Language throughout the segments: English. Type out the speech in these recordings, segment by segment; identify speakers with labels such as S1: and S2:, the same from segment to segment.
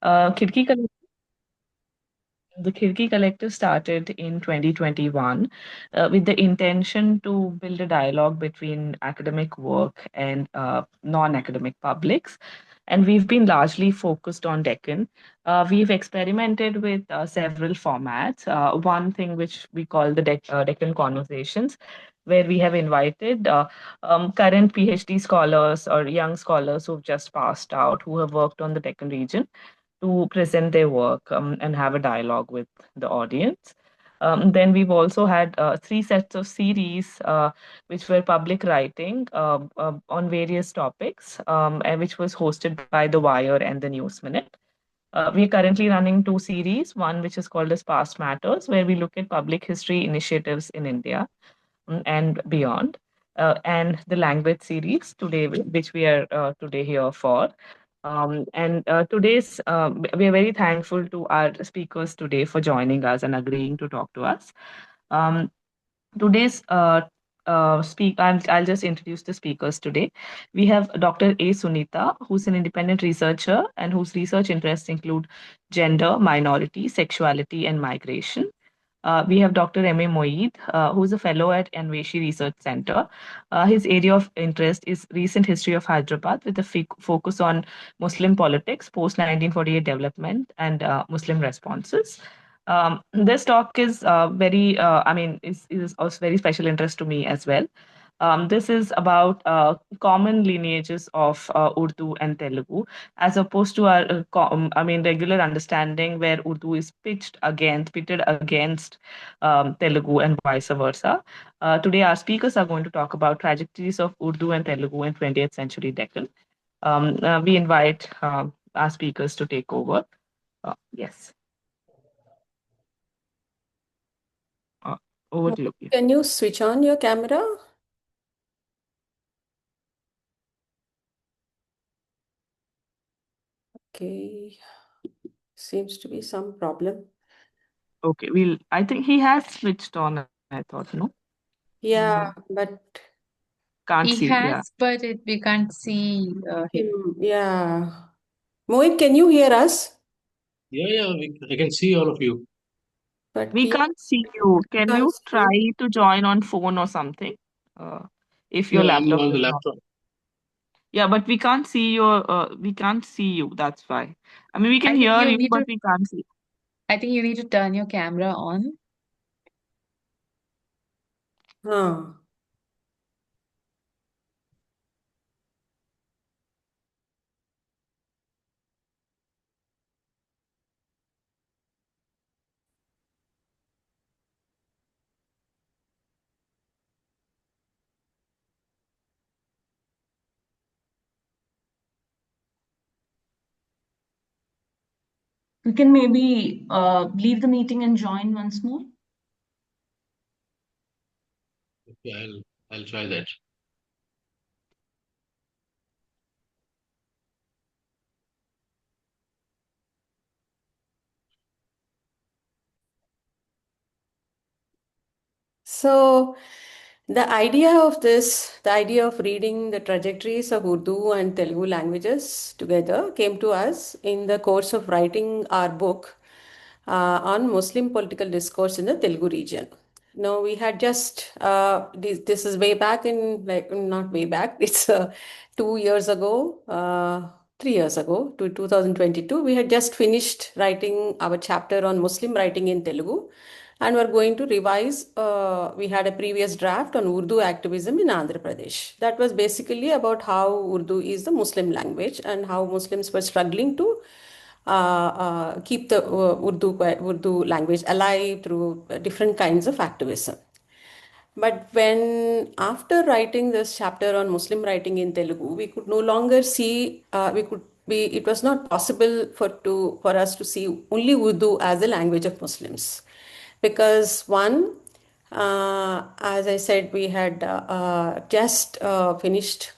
S1: Khidki The Khirki Collective started in 2021 with the intention to build a dialogue between academic work and non academic publics. And we've been largely focused on Deccan. We've experimented with several formats. One thing which we call the Deccan Conversations, where we have invited current PhD scholars or young scholars who've just passed out who have worked on the Deccan region to present their work and have a dialogue with the audience. Then we've also had three sets of series which were public writing on various topics, and which was hosted by The Wire and the News Minute. We're currently running two series, one which is called as Past Matters, where we look at public history initiatives in India and beyond. And the language series today, which we are today here for. We are very thankful to our speakers today for joining us and agreeing to talk to us. Um, Today's I'll just introduce the speakers today. We have Dr. A. Suneetha, who's an independent researcher and whose research interests include gender, minority, sexuality, and migration. We have Dr. M. A. Moid, who's a fellow at Anveshi Research Center. His area of interest is recent history of Hyderabad with a focus on Muslim politics, post 1948 development, and Muslim responses. This talk is is of very special interest to me as well. This is about common lineages of Urdu and Telugu, as opposed to our, regular understanding where Urdu is pitted against Telugu and vice versa. Today, our speakers are going to talk about trajectories of Urdu and Telugu in 20th century Deccan. We invite our speakers to take over. Yes, uh, over to you.
S2: Can you switch on your camera? Okay, seems to be some problem.
S1: Okay, I think he has switched on. I thought no.
S2: Yeah, but
S1: Can't
S3: He
S1: see. Yeah.
S3: has, but we can't see him.
S2: yeah. Moid, can you hear us?
S4: Yeah, I can see all of you.
S2: But
S1: We can't see you. Can
S2: can't
S1: you
S2: see
S1: try
S2: you.
S1: to join on phone or something? If your
S4: No, I'm
S1: laptop
S4: on the
S1: is not.
S4: laptop.
S1: Yeah, but we can't see we can't see you. That's why. I mean, we can
S3: I think
S1: hear
S3: you
S1: you,
S3: need
S1: but
S3: to
S1: we can't see.
S3: I think you need to turn your camera on.
S2: Huh.
S5: We can maybe leave the meeting and join once more.
S4: Okay, I'll try that.
S2: So the idea of reading the trajectories of Urdu and Telugu languages together came to us in the course of writing our book on Muslim political discourse in the Telugu region. Now we had just this is way back in, like, not way back. It's 2 years ago, 3 years ago, to 2022. We had just finished writing our chapter on Muslim writing in Telugu, and we're going to revise. We had a previous draft on Urdu activism in Andhra Pradesh. That was basically about how Urdu is the Muslim language and how Muslims were struggling to keep the Urdu language alive through different kinds of activism. But when, after writing this chapter on Muslim writing in Telugu, we could no longer see, it was not possible for us to see only Urdu as a language of Muslims. Because one, as I said, we had just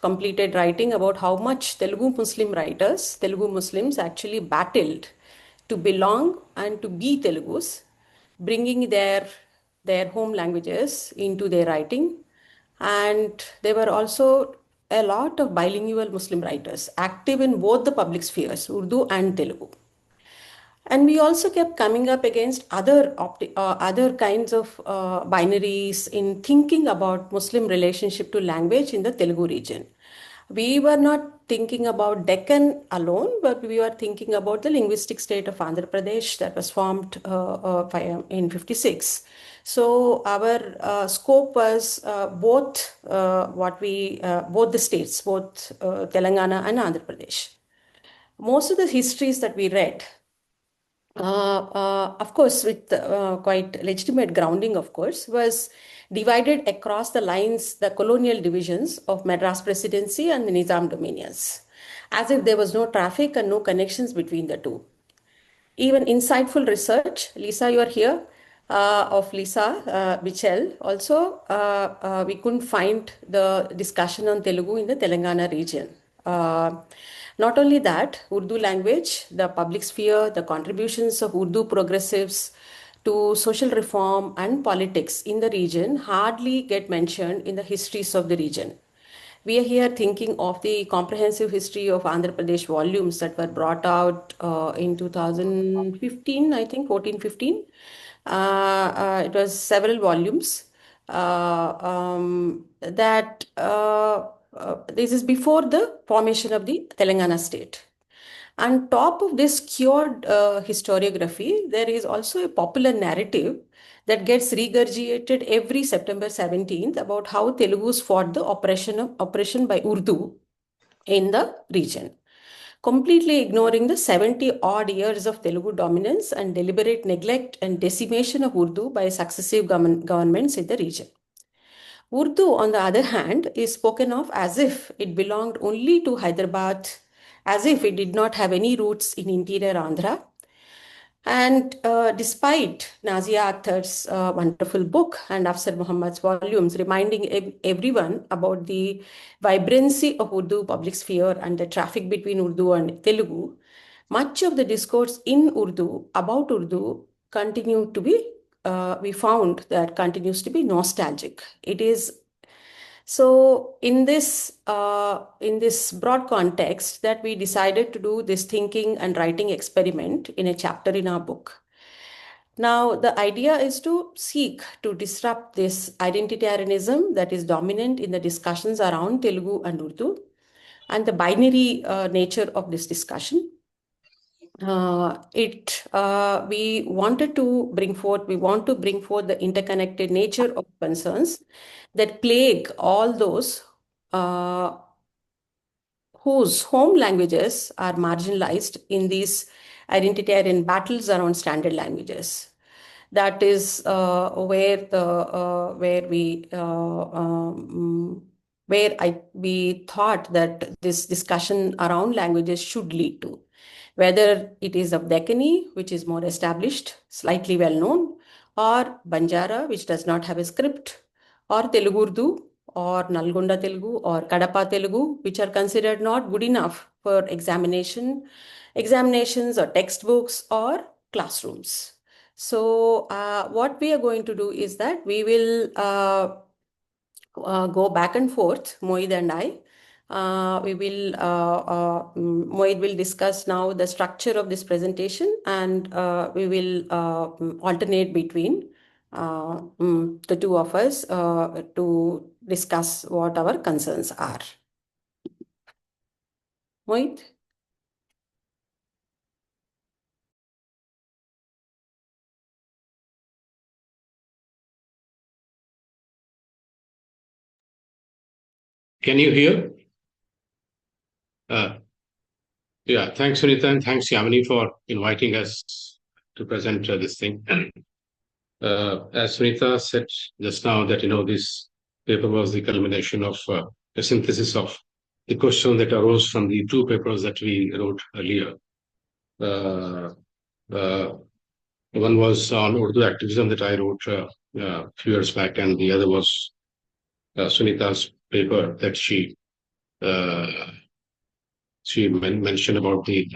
S2: completed writing about how much Telugu Muslims actually battled to belong and to be Telugus, bringing their home languages into their writing. And there were also a lot of bilingual Muslim writers active in both the public spheres, Urdu and Telugu. And we also kept coming up against other kinds of binaries in thinking about Muslim relationship to language in the Telugu region. We were not thinking about Deccan alone, but we were thinking about the linguistic state of Andhra Pradesh that was formed in 56. So our scope was both the states, both Telangana and Andhra Pradesh. Most of the histories that we read, of course, with quite legitimate grounding, of course, was divided across the lines, the colonial divisions of Madras Presidency and the Nizam dominions, as if there was no traffic and no connections between the two. Even insightful research, Lisa, you are here, of Lisa Bichel. Also, we couldn't find the discussion on Telugu in the Telangana region. Not only that, Urdu language, the public sphere, the contributions of Urdu progressives to social reform and politics in the region hardly get mentioned in the histories of the region. We are here thinking of the comprehensive history of Andhra Pradesh volumes that were brought out in 2015, I think, 14, 15. It was several volumes this is before the formation of the Telangana state. On top of this cured historiography, there is also a popular narrative that gets regurgitated every September 17th about how Telugus fought the oppression by Urdu in the region, completely ignoring the 70 odd years of Telugu dominance and deliberate neglect and decimation of Urdu by successive governments in the region. Urdu, on the other hand, is spoken of as if it belonged only to Hyderabad, as if it did not have any roots in interior Andhra. And despite Nazia Akhtar's wonderful book and Afsar Muhammad's volumes reminding everyone about the vibrancy of Urdu public sphere and the traffic between Urdu and Telugu, much of the discourse in Urdu about Urdu we found that continues to be nostalgic. It is so in this broad context that we decided to do this thinking and writing experiment in a chapter in our book. Now, the idea is to seek to disrupt this identitarianism that is dominant in the discussions around Telugu and Urdu and the binary nature of this discussion. We want to bring forth the interconnected nature of concerns that plague all those whose home languages are marginalized in these identitarian battles around standard languages. That is we thought that this discussion around languages should lead to, whether it is of Deccani, which is more established, slightly well known, or Banjara, which does not have a script, or Telugu Urdu, or Nalgonda Telugu, or Kadapa Telugu, which are considered not good enough for examinations or textbooks or classrooms. So what we are going to do is that we will go back and forth, Moid and I. Moid will discuss now the structure of this presentation, and we will alternate between the two of us to discuss what our concerns are. Moid?
S4: Can you hear? Yeah, thanks, Suneetha, and thanks, Yamini, for inviting us to present this thing. As Suneetha said just now, that this paper was the culmination of a synthesis of the question that arose from the two papers that we wrote earlier. One was on Urdu activism that I wrote a few years back, and the other was Suneetha's paper that she mentioned about the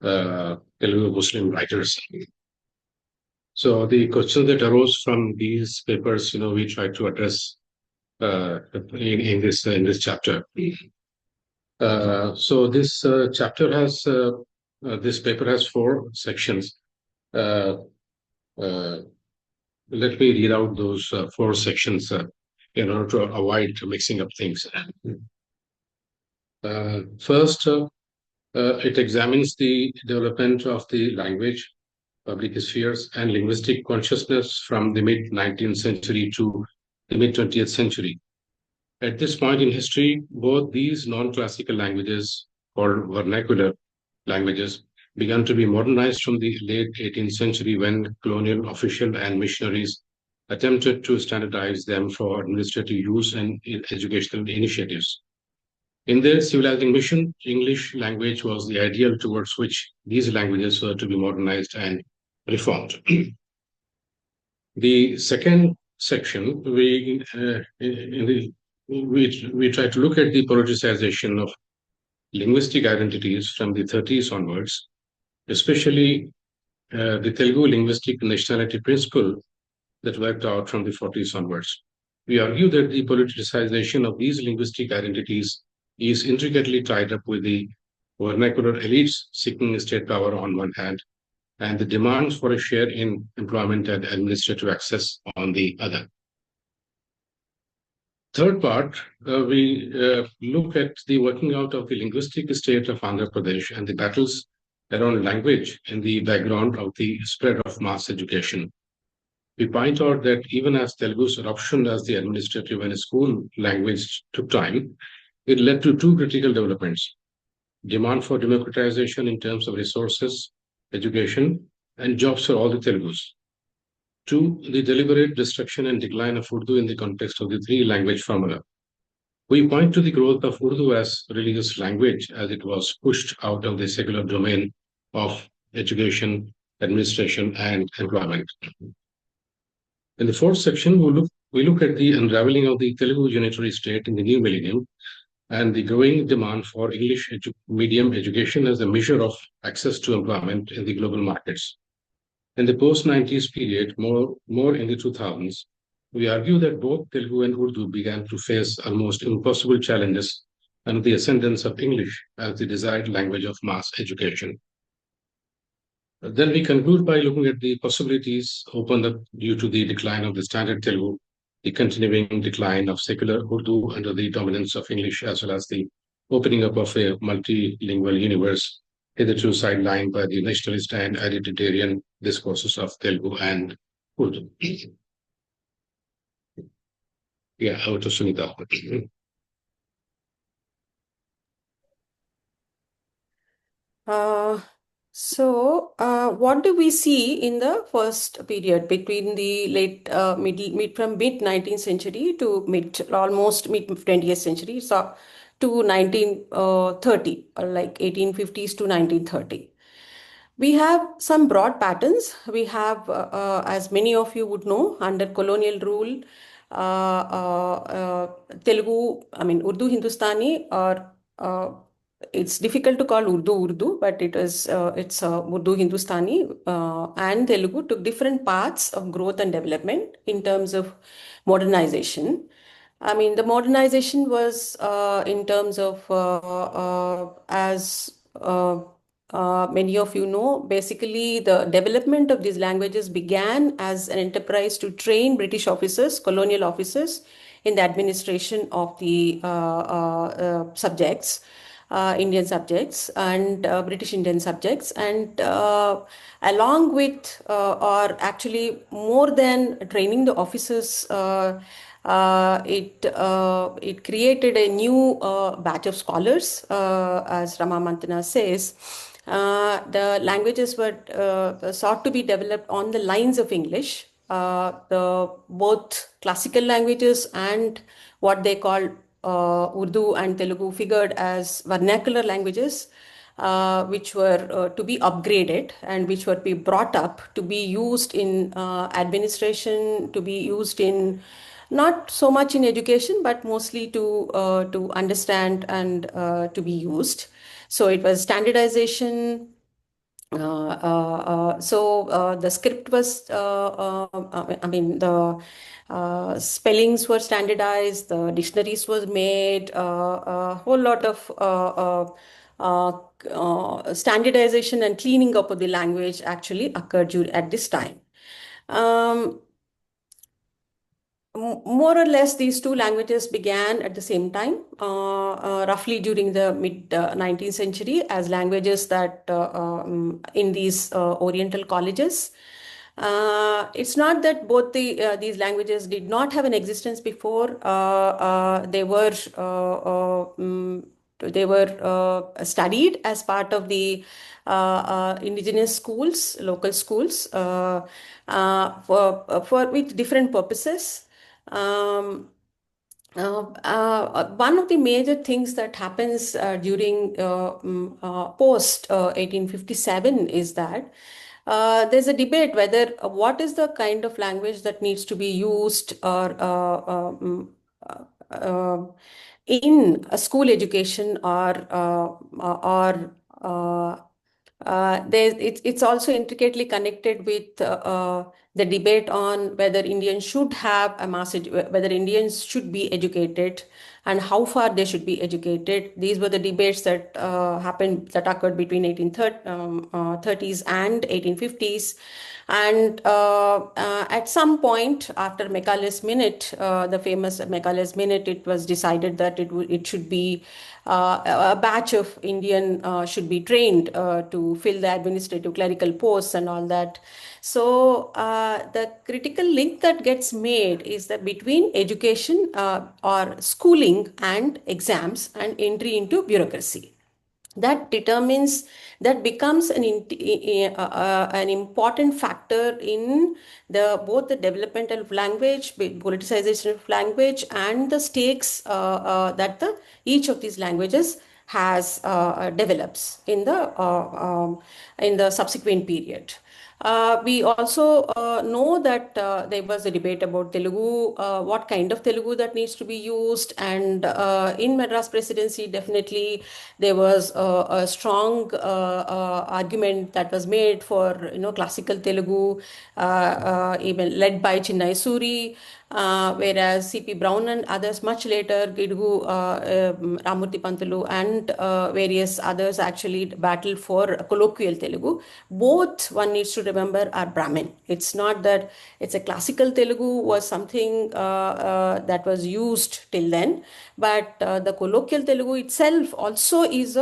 S4: Telugu Muslim writers. So the question that arose from these papers, we tried to address in this chapter. So this chapter has this paper has 4 sections. Uh, uh, Let me read out those four sections in order to avoid mixing up things. First, it examines the development of the language, public spheres, and linguistic consciousness from the mid 19th century to the mid 20th century. At this point in history, both these non classical languages, called vernacular languages, began to be modernized from the late 18th century when colonial official and missionaries attempted to standardize them for administrative use and educational initiatives. In their civilizing mission, English language was the ideal towards which these languages were to be modernized and reformed. The second section, we try to look at the politicization of linguistic identities from the 30s onwards, especially the Telugu linguistic nationality principle that worked out from the 40s onwards. We argue that the politicization of these linguistic identities is intricately tied up with the vernacular elites seeking state power on one hand and the demands for a share in employment and administrative access on the other. Third part, we look at the working out of the linguistic state of Andhra Pradesh and the battles around language in the background of the spread of mass education. We point out that even as Telugu's adoption as the administrative and school language took time, it led to two critical developments: demand for democratization in terms of resources, education, and jobs for all the Telugus. Two, the deliberate destruction and decline of Urdu in the context of the three language formula. We point to the growth of Urdu as religious language as it was pushed out of the secular domain of education, administration, and employment. In the fourth section, we look at the unraveling of the Telugu unitary state in the new millennium and the growing demand for English medium education as a measure of access to employment in the global markets. In the post-90s period, more in the 2000s, we argue that both Telugu and Urdu began to face almost impossible challenges under the ascendance of English as the desired language of mass education. Then we conclude by looking at the possibilities opened up due to the decline of the standard Telugu, the continuing decline of secular Urdu under the dominance of English, as well as the opening up of a multilingual universe hitherto sidelined by the nationalist and identitarian discourses of Telugu and Urdu. Yeah, over to Suneetha.
S2: What do we see in the first period between the mid from mid 19th century to almost mid 20th century, so to 1930, or like 1850s to 1930? We have some broad patterns. We have, as many of you would know, under colonial rule, Telugu, Urdu Hindustani, or it's difficult to call Urdu, but it's Urdu Hindustani and Telugu took different paths of growth and development in terms of modernization. The modernization was in terms of, as many of you know, basically the development of these languages began as an enterprise to train British officers, colonial officers, in the administration of the subjects. Indian subjects and British Indian subjects, and along with, or actually more than training the officers, it created a new batch of scholars, as Rama Mantana says. The languages were sought to be developed on the lines of English. The both classical languages and what they call Urdu and Telugu figured as vernacular languages, which were to be upgraded and which were to be brought up to be used in administration, to be used in not so much in education, but mostly to understand and to be used. So it was standardization. The script was, the spellings were standardized, the dictionaries was made, a whole lot of standardization and cleaning up of the language actually occurred at this time. Um, More or less, these two languages began at the same time, roughly during the mid 19th century, as languages that in these Oriental colleges. It's not that both these languages did not have an existence before. They were studied as part of the indigenous schools, local schools, for with different purposes. Um, One of the major things that happens during post 1857 is that there's a debate whether what is the kind of language that needs to be used or in a school education or it's also intricately connected with the debate on whether Indians should have a whether Indians should be educated and how far they should be educated. These were the debates that that occurred between 1830s and 1850s. And at some point after Macaulay's Minute, the famous Macaulay's Minute, it was decided that it should be a batch of Indian should be trained to fill the administrative clerical posts and all that. So the critical link that gets made is that between education or schooling and exams and entry into bureaucracy. That becomes an important factor in both the development of language, politicization of language, and the stakes that each of these languages has develops in the subsequent period. We also know that there was a debate about Telugu, what kind of Telugu that needs to be used. And in Madras Presidency, definitely there was a strong argument that was made for classical Telugu, even led by Chinnai Suri. Whereas C.P. Brown and others much later, Gidugu, Ramurthy Pantulu, and various others actually battled for colloquial Telugu. Both, one needs to remember, are Brahmin. It's not that it's a classical Telugu was something that was used till then, but the colloquial Telugu itself also is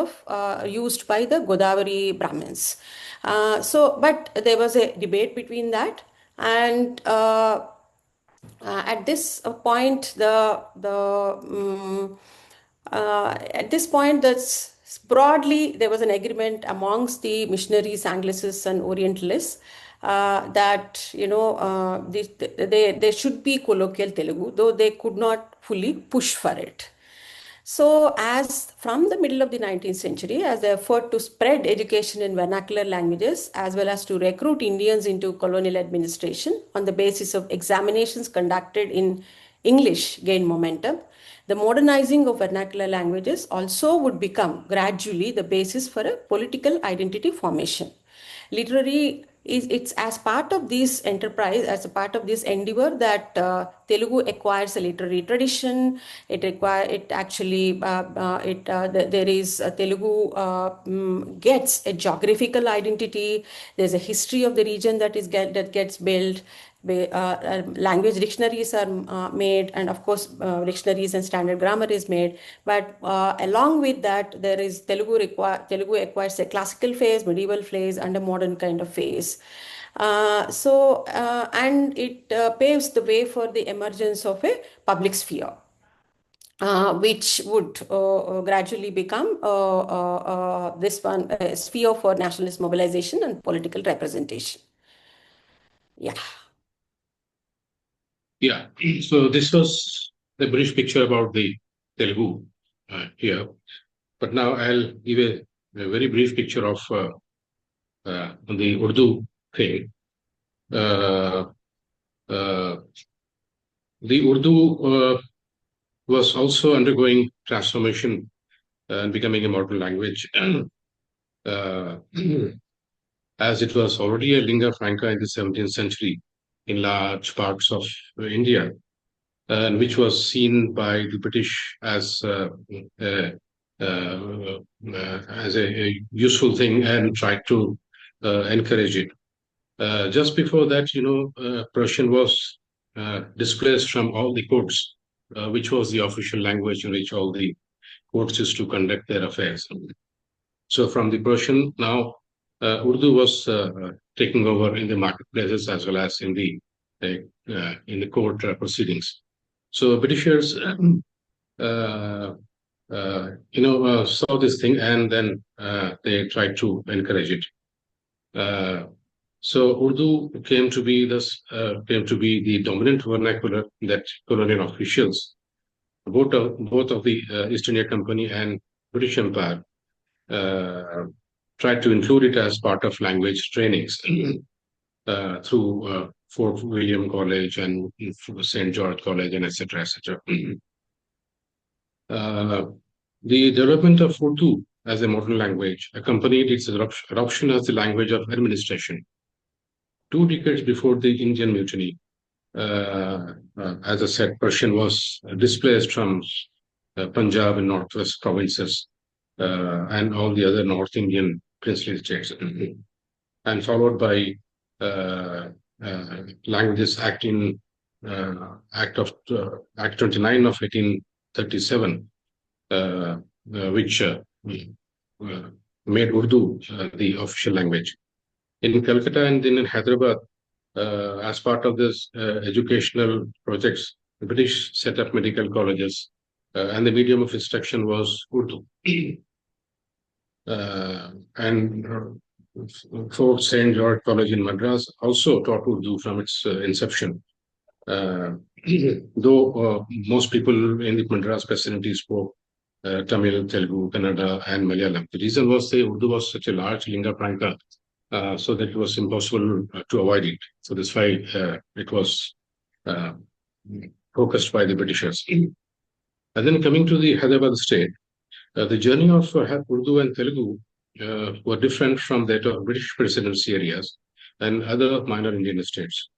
S2: used by the Godavari Brahmins. But there was a debate between that, and at this point, at this point, that's broadly there was an agreement amongst the missionaries, Anglicists, and Orientalists that there should be colloquial Telugu, though they could not fully push for it. So, as from the middle of the 19th century, as the effort to spread education in vernacular languages as well as to recruit Indians into colonial administration on the basis of examinations conducted in English gained momentum, the modernizing of vernacular languages also would become gradually the basis for a political identity formation. Literary it's as part of this enterprise, as a part of this endeavor, that Telugu acquires a literary tradition. There is Telugu gets a geographical identity. There's a history of the region that gets built. Language dictionaries are made, and of course dictionaries and standard grammar is made. But along with that, there is Telugu acquires a classical phase, medieval phase, and a modern kind of phase. And it paves the way for the emergence of a public sphere, which would gradually become this one a sphere for nationalist mobilization and political representation. Yeah.
S4: Yeah. So this was a brief picture about the Telugu here. But now I'll give a very brief picture of the Urdu thing. The Urdu was also undergoing transformation and becoming a modern language, as it was already a lingua franca in the 17th century in large parts of India, and which was seen by the British as a as a useful thing and tried to encourage it. Just before that, Persian was displaced from all the courts, which was the official language in which all the courts used to conduct their affairs. So from the Persian, now Urdu was taking over in the marketplaces as well as in the court proceedings. So Britishers, saw this thing and then they tried to encourage it. So Urdu came to be the dominant vernacular that colonial officials, both of the East India Company and British Empire, tried to include it as part of language trainings through Fort William College and St. George College and etc. etc. The development of Urdu as a modern language accompanied its adoption as the language of administration. 2 decades before the Indian Mutiny, as I said, Persian was displaced from Punjab and northwest provinces and all the other North Indian princely states, and followed by Languages Act Act 29 of 1837, which made Urdu the official language. In Calcutta and then in Hyderabad, as part of this educational projects, the British set up medical colleges, and the medium of instruction was Urdu. And Fort St. George College in Madras also taught Urdu from its inception. Though most people in the Madras vicinity spoke Tamil, Telugu, Kannada, and Malayalam. The reason was the Urdu was such a large lingua franca, so that it was impossible to avoid it. So that's why it was focused by the Britishers. And then coming to the Hyderabad state, the journey of Urdu and Telugu were different from that of British presidency areas and other minor Indian states.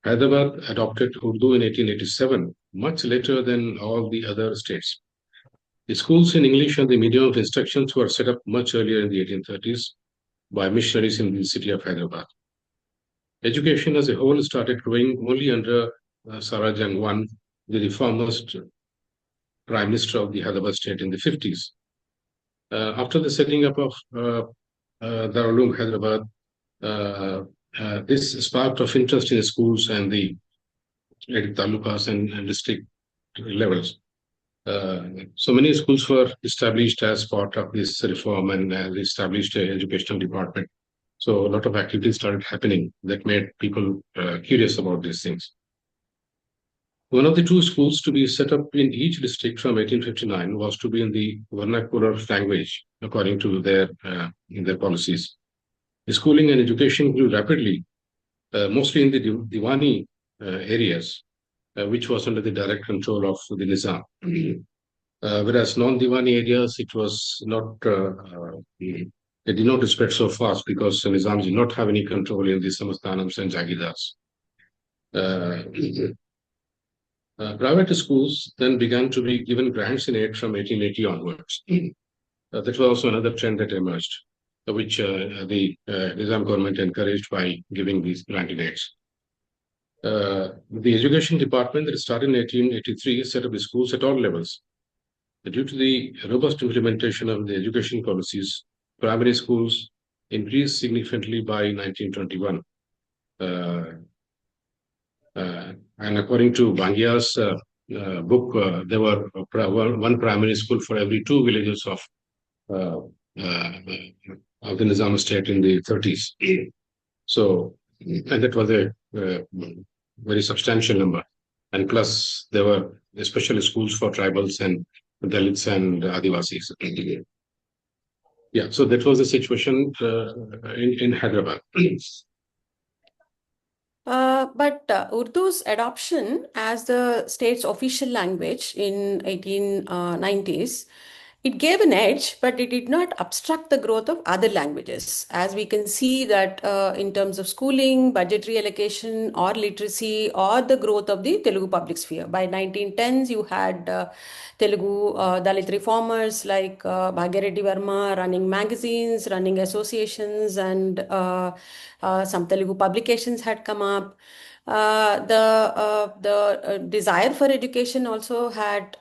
S4: Hyderabad adopted Urdu in 1887, much later than all the other states. The schools in English and the medium of instructions were set up much earlier in the 1830s by missionaries in the city of Hyderabad. Education as a whole started growing only under Sarajang I, the reformist prime minister of the Hyderabad state in the 50s. After the setting up of Darul Uloom Hyderabad, this sparked of interest in the schools and the talukas and district levels. So many schools were established as part of this reform and established an educational department. So a lot of activities started happening that made people curious about these things. One of the 2 schools to be set up in each district from 1859 was to be in the vernacular language, according to their policies. The schooling and education grew rapidly, mostly in the Diwani areas, which was under the direct control of the Nizam. Whereas non-Diwani areas, it was not, it did not spread so fast because the Nizam did not have any control in the Samasthanams and Jagidars. Private schools then began to be given grants in aid from 1880 onwards. That was also another trend that emerged, which the Nizam government encouraged by giving these grant aids. The education department that started in 1883 set up the schools at all levels. Due to the robust implementation of the education policies, primary schools increased significantly by 1921. And according to Bangia's book, there were one primary school for every 2 villages of the Nizam state in the 30s. So, and that was a very substantial number. And plus, there were special schools for tribals and Dalits and Adivasis. Yeah, so that was the situation in Hyderabad.
S2: But Urdu's adoption as the state's official language in 1890s, It gave an edge, but it did not obstruct the growth of other languages. As we can see that in terms of schooling, budgetary allocation, or literacy, or the growth of the Telugu public sphere. By 1910s, you had Telugu Dalit reformers like Bhagyareddy Verma running magazines, running associations, and some Telugu publications had come up. The desire for education also had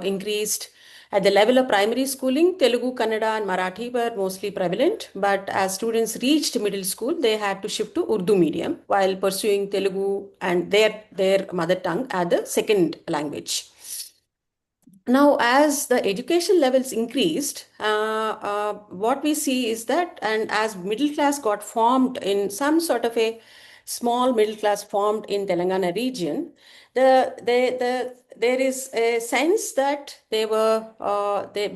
S2: increased. At the level of primary schooling, Telugu, Kannada, and Marathi were mostly prevalent. But as students reached middle school, they had to shift to Urdu medium while pursuing Telugu and their mother tongue as the second language. Now, as the education levels increased, what we see is that, and as middle class got formed in some sort of a small middle class formed in Telangana region, there is a sense that they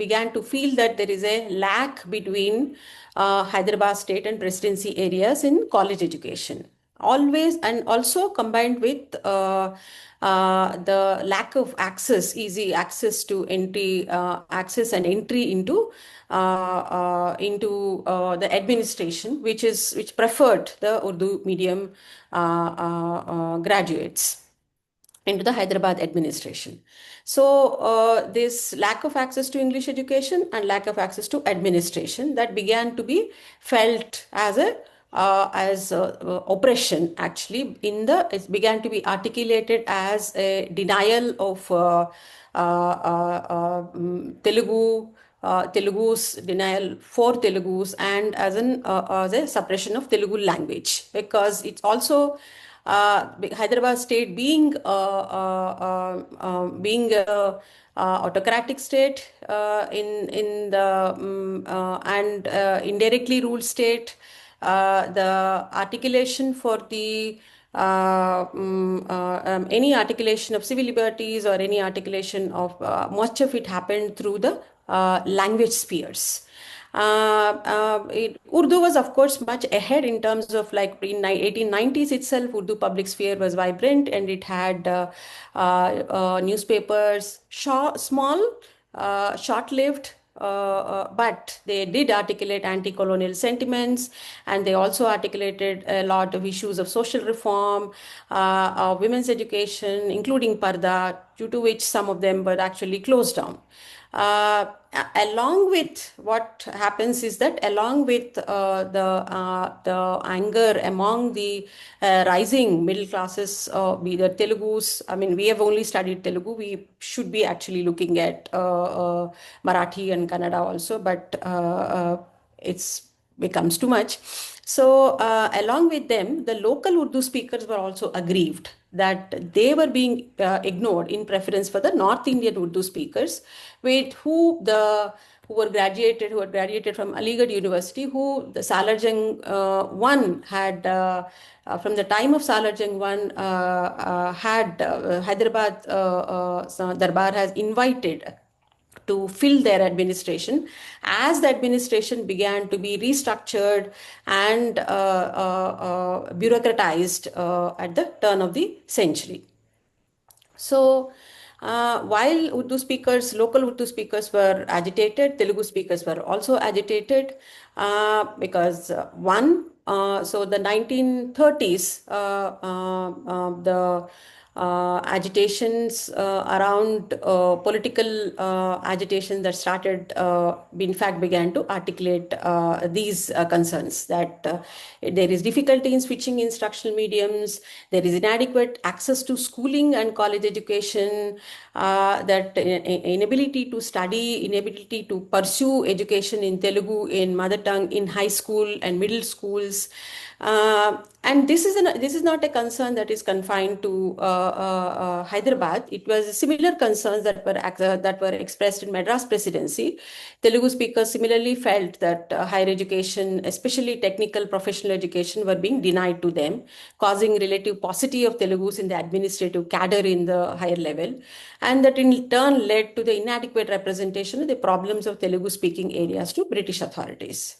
S2: began to feel that there is a lack between Hyderabad state and presidency areas in college education. Always, and also combined with the lack of access, easy access to entry, access and entry into the administration, which preferred the Urdu medium graduates into the Hyderabad administration. So this lack of access to English education and lack of access to administration, that began to be felt as oppression. Actually, it began to be articulated as a denial of Telugu's denial for Telugus, and as a suppression of Telugu language, because it's also Hyderabad state being a autocratic state in the and indirectly ruled state. The articulation for the any articulation of civil liberties or any articulation of much of it happened through the language spheres. Urdu was, of course, much ahead in terms of, like, in 1890s itself. Urdu public sphere was vibrant, and it had newspapers, small, short-lived, but they did articulate anti-colonial sentiments, and they also articulated a lot of issues of social reform, women's education, including Parda, due to which some of them were actually closed down. Along with what happens is that, along with the anger among the rising middle classes, be the Telugus. I mean, we have only studied Telugu. We should be actually looking at Marathi and Kannada also, but it's becomes too much. So along with them, the local Urdu speakers were also aggrieved that they were being ignored in preference for the North Indian Urdu speakers, with who had graduated from Aligarh University, who the Salarjung I had from the time of Salarjung I had Hyderabad Darbar has invited to fill their administration, as the administration began to be restructured and bureaucratized at the turn of the century. So while local Urdu speakers were agitated, Telugu speakers were also agitated because so the 1930s, the agitations around political agitation that started, in fact, began to articulate these concerns, that there is difficulty in switching instructional mediums, there is inadequate access to schooling and college education, that inability to study, inability to pursue education in Telugu in mother tongue in high school and middle schools. And this is not a concern that is confined to Hyderabad. It was similar concerns that were expressed in Madras Presidency. Telugu speakers similarly felt that higher education, especially technical professional education, were being denied to them, causing relative paucity of Telugus in the administrative cadre in the higher level, and that in turn led to the inadequate representation of the problems of Telugu speaking areas to British authorities.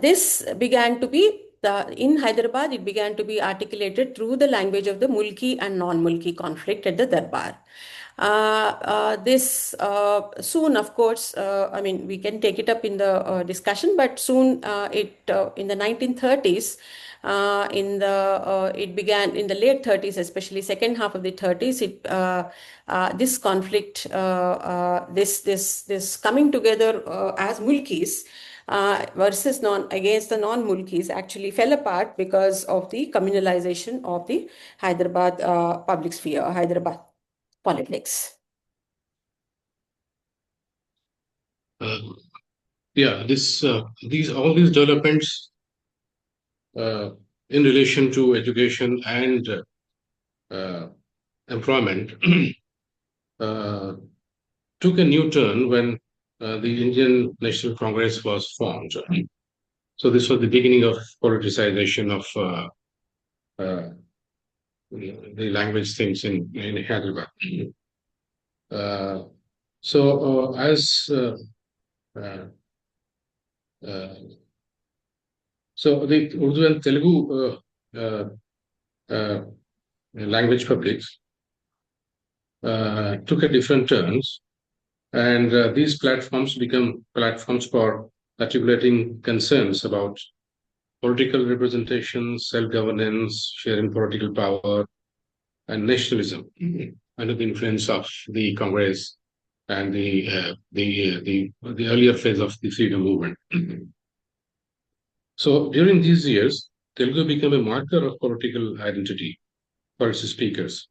S2: This began to be in Hyderabad, it began to be articulated through the language of the Mulki and non-Mulki conflict at the Darbar. This soon, of course, I mean, we can take it up in the discussion, but soon in the 1930s, it began in the late 30s, especially second half of the 30s. This conflict, this coming together as mulkis versus against the non-mulkis actually fell apart because of the communalization of the Hyderabad public sphere, Hyderabad politics.
S4: Yeah, all these developments in relation to education and employment took a new turn when the Indian National Congress was formed. So this was the beginning of politicization of the language things in Hyderabad. Uh, so the Urdu and Telugu language publics took a different turns, and these platforms become platforms for articulating concerns about political representation, self-governance, sharing political power, and nationalism under the influence of the Congress and the earlier phase of the freedom movement. So during these years, Telugu became a marker of political identity for its speakers.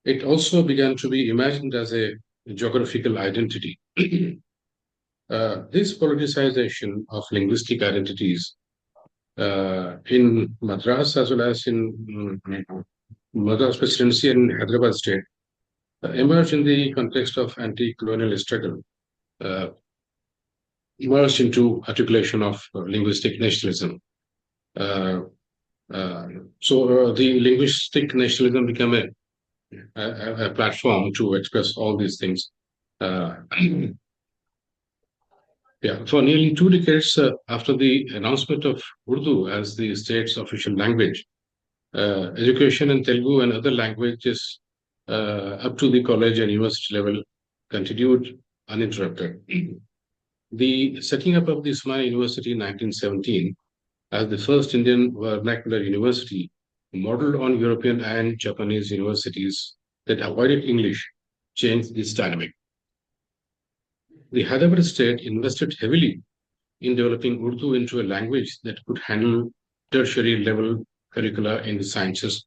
S4: It also began to be imagined as a geographical identity. This politicization of linguistic identities in Madras as well as in Madras Presidency and Hyderabad State emerged in the context of anti-colonial struggle, emerged into articulation of linguistic nationalism. So the linguistic nationalism became a platform to express all these things. Yeah, for nearly 2 decades after the announcement of Urdu as the state's official language, education in Telugu and other languages up to the college and university level continued uninterrupted. The setting up of the Usmania University in 1917 as the first Indian vernacular university modeled on European and Japanese universities that avoided English changed this dynamic. The Hyderabad state invested heavily in developing Urdu into a language that could handle tertiary level curricula in the sciences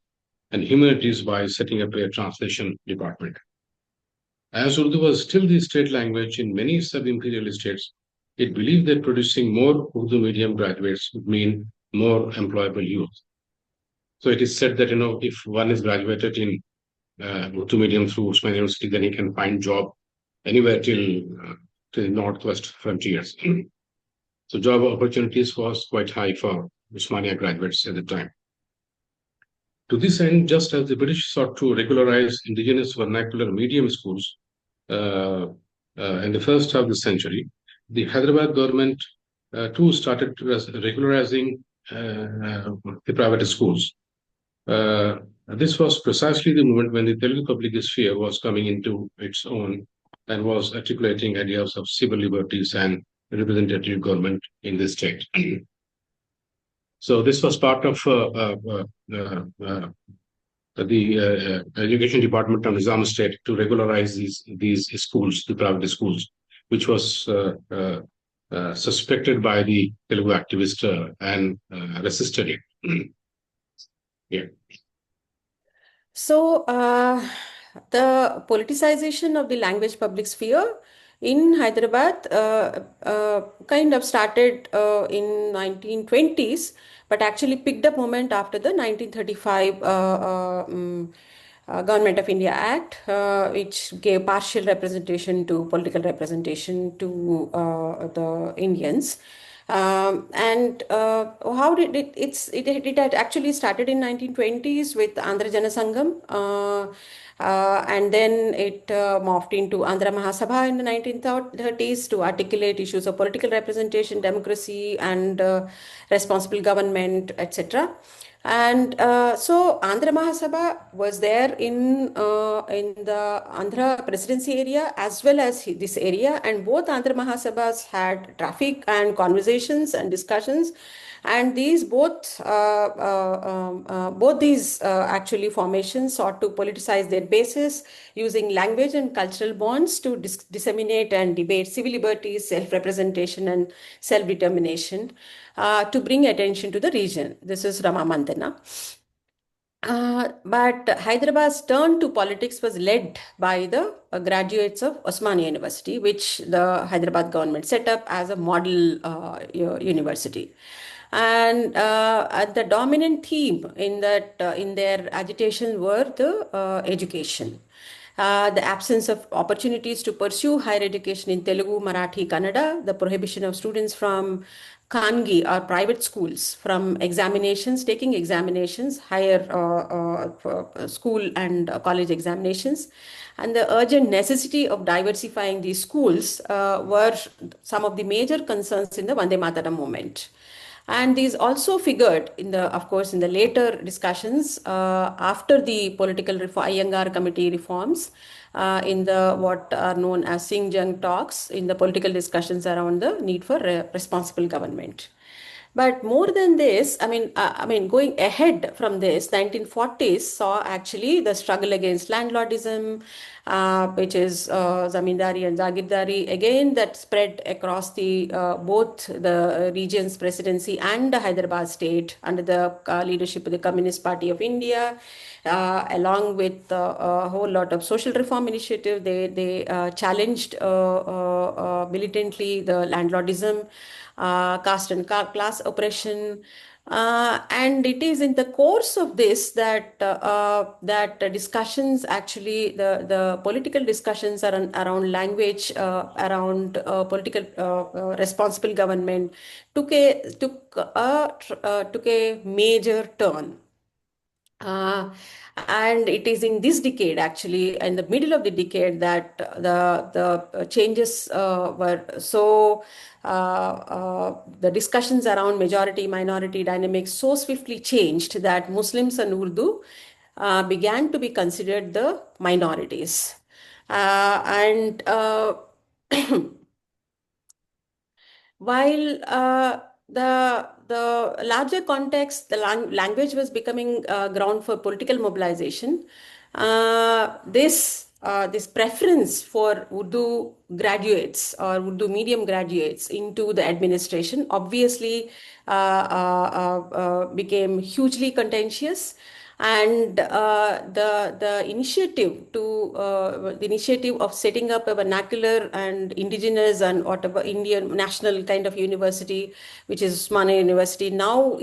S4: and humanities by setting up a translation department. As Urdu was still the state language in many sub-imperial states, it believed that producing more Urdu medium graduates would mean more employable youth. So it is said that, if one is graduated in Urdu medium through Usmania University, then he can find job anywhere till the northwest frontiers. So job opportunities was quite high for Usmania graduates at the time. To this end, just as the British sought to regularize indigenous vernacular medium schools in the first half of the century, the Hyderabad government too started regularizing the private schools. This was precisely the moment when the Telugu public sphere was coming into its own and was articulating ideas of civil liberties and representative government in the state. So this was part of the education department of Nizam state to regularize these schools, the private schools, which was suspected by the Telugu activist and resisted it. Yeah.
S2: So, the politicization of the language public sphere in Hyderabad kind of started in 1920s, but actually picked up moment after the 1935 Government of India Act, which gave partial representation to political representation to the Indians. And how did it had actually started in 1920s with Andhra Janasangam, and then it morphed into Andhra Mahasabha in the 1930s to articulate issues of political representation, democracy, and responsible government, etc. And so Andhra Mahasabha was there in the Andhra presidency area as well as this area, and both Andhra Mahasabhas had traffic and conversations and discussions, and these both these actually formations sought to politicize their basis using language and cultural bonds to disseminate and debate civil liberties, self-representation, and self-determination to bring attention to the region. This is Rama Mandana. But Hyderabad's turn to politics was led by the graduates of Osmania University, which the Hyderabad government set up as a model university. And the dominant theme in that in their agitation were the education. The absence of opportunities to pursue higher education in Telugu, Marathi, Kannada, the prohibition of students from Kangi or private schools from examinations, taking examinations, higher school and college examinations, and the urgent necessity of diversifying these schools were some of the major concerns in the Vande Mataram movement. And these also figured in the, of course, in the later discussions after the political Iyengar committee reforms, in the what are known as Singh Jung talks, in the political discussions around the need for responsible government. But more than this, going ahead from this, 1940s saw actually the struggle against landlordism, which is zamindari and zagirdari, again that spread across the both the region's presidency and the Hyderabad state under the leadership of the Communist Party of India. Along with a whole lot of social reform initiative, they challenged militantly the landlordism, caste and class oppression. And it is in the course of this that that discussions actually the political discussions around language, around political responsible government took a major turn. And it is in this decade, actually, in the middle of the decade, that the changes were so the discussions around majority minority dynamics so swiftly changed that Muslims and Urdu began to be considered the minorities. And while the larger context, the language was becoming ground for political mobilization. This preference for Urdu graduates or Urdu medium graduates into the administration obviously became hugely contentious. And the initiative of setting up a vernacular and indigenous and whatever Indian national kind of university, which is Usmania University, now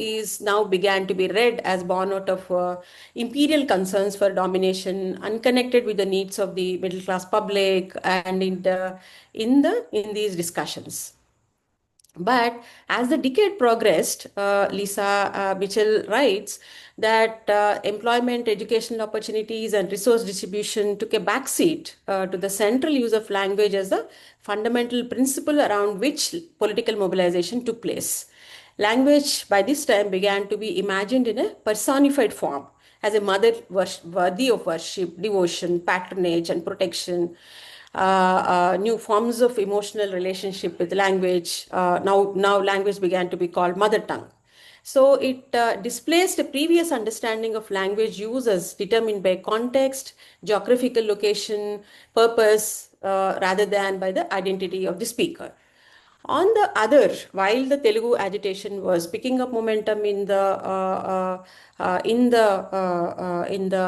S2: began to be read as born out of imperial concerns for domination, unconnected with the needs of the middle class public, and in these discussions. But as the decade progressed, Lisa Mitchell writes that employment, educational opportunities, and resource distribution took a backseat to the central use of language as the fundamental principle around which political mobilization took place. Language by this time began to be imagined in a personified form as a mother worthy of worship, devotion, patronage, and protection. New forms of emotional relationship with language. Now language began to be called mother tongue. So it displaced a previous understanding of language use as determined by context, geographical location, purpose, rather than by the identity of the speaker. On the other, while the Telugu agitation was picking up momentum in the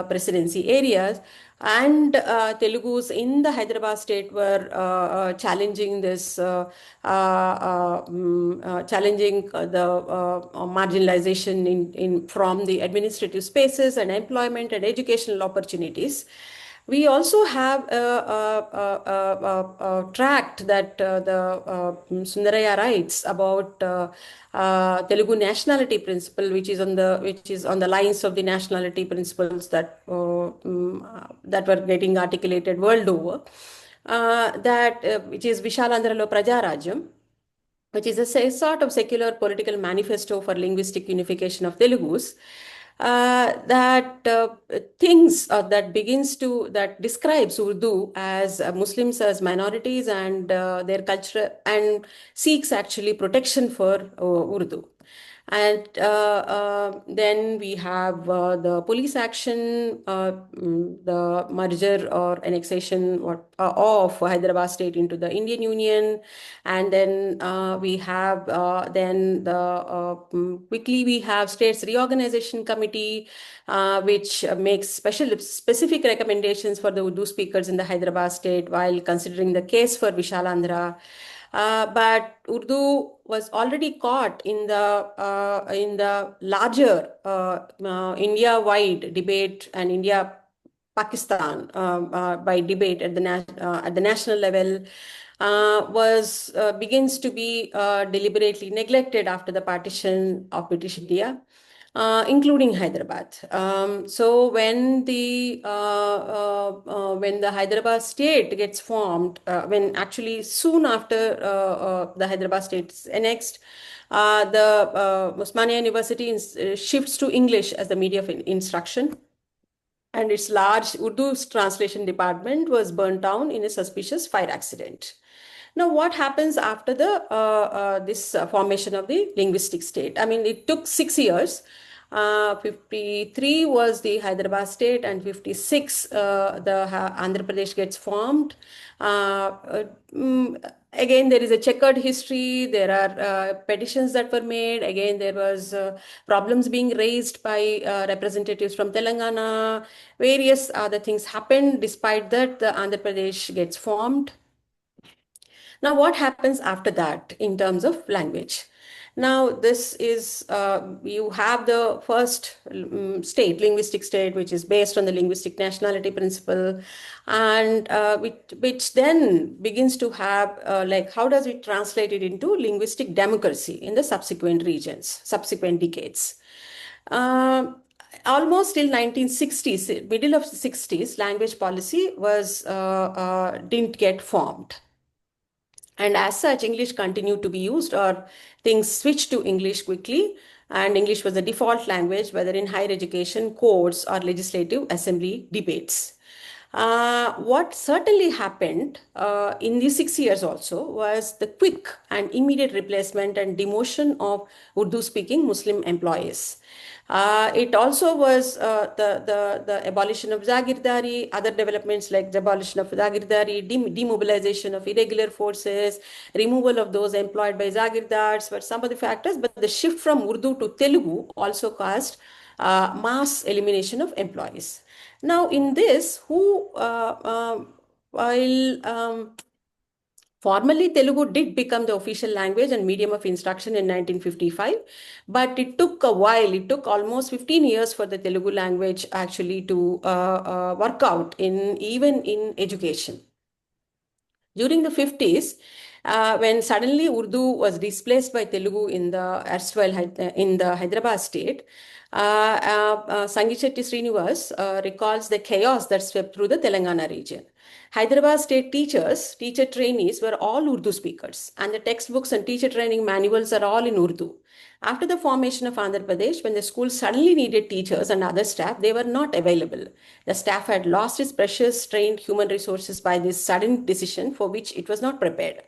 S2: presidency areas, and Telugus in the Hyderabad state were challenging the marginalization from the administrative spaces and employment and educational opportunities. We also have a tract that the Sundaraya writes about Telugu nationality principle, which is on the lines of the nationality principles that were getting articulated world over. Which is Vishalandhralo Prajarajyam, which is a sort of secular political manifesto for linguistic unification of Telugus. that things that describes Urdu as Muslims as minorities and their culture, and seeks actually protection for Urdu. And then we have the police action, the merger or annexation of Hyderabad state into the Indian Union. And then we have then the quickly we have States Reorganization Committee, which makes specific recommendations for the Urdu speakers in the Hyderabad state while considering the case for Vishalandhra. But Urdu was already caught in the larger India-wide debate and India Pakistan by debate at the national level, was begins to be deliberately neglected after the partition of British India, including Hyderabad. So when the Hyderabad state gets formed, when actually soon after the Hyderabad state is annexed, the Osmania University shifts to English as the media of instruction, and its large Urdu translation department was burnt down in a suspicious fire accident. Now, what happens after the this formation of the linguistic state? I mean, it took 6 years. 53 was the Hyderabad state, and 56 the Andhra Pradesh gets formed. Again, there is a checkered history. There are petitions that were made. Again, there was problems being raised by representatives from Telangana. Various other things happened. Despite that, the Andhra Pradesh gets formed. Now, what happens after that in terms of language? Now, this is, you have the first linguistic state, which is based on the linguistic nationality principle, and which then begins to have, like, how does it translate it into linguistic democracy in the subsequent regions, subsequent decades? Almost till 1960s, middle of the 60s, language policy didn't get formed. And as such, English continued to be used, or things switched to English quickly. And English was the default language, whether in higher education, courts, or legislative assembly debates. What certainly happened in these 6 years also was the quick and immediate replacement and demotion of Urdu-speaking Muslim employees. It also was the abolition of Zagirdari, other developments like the abolition of Zagirdari, demobilization of irregular forces, removal of those employed by Zagirdars were some of the factors, but the shift from Urdu to Telugu also caused mass elimination of employees. Now, in this, while formally, Telugu did become the official language and medium of instruction in 1955, but it took a while. It took almost 15 years for the Telugu language actually to work out even in education. During the 50s, when suddenly Urdu was displaced by Telugu in the Hyderabad state, Sangeet Shetty Srinivas recalls the chaos that swept through the Telangana region. Hyderabad state teacher trainees were all Urdu speakers, and the textbooks and teacher training manuals are all in Urdu. After the formation of Andhra Pradesh, when the school suddenly needed teachers and other staff, they were not available. The staff had lost its precious trained human resources by this sudden decision for which it was not prepared.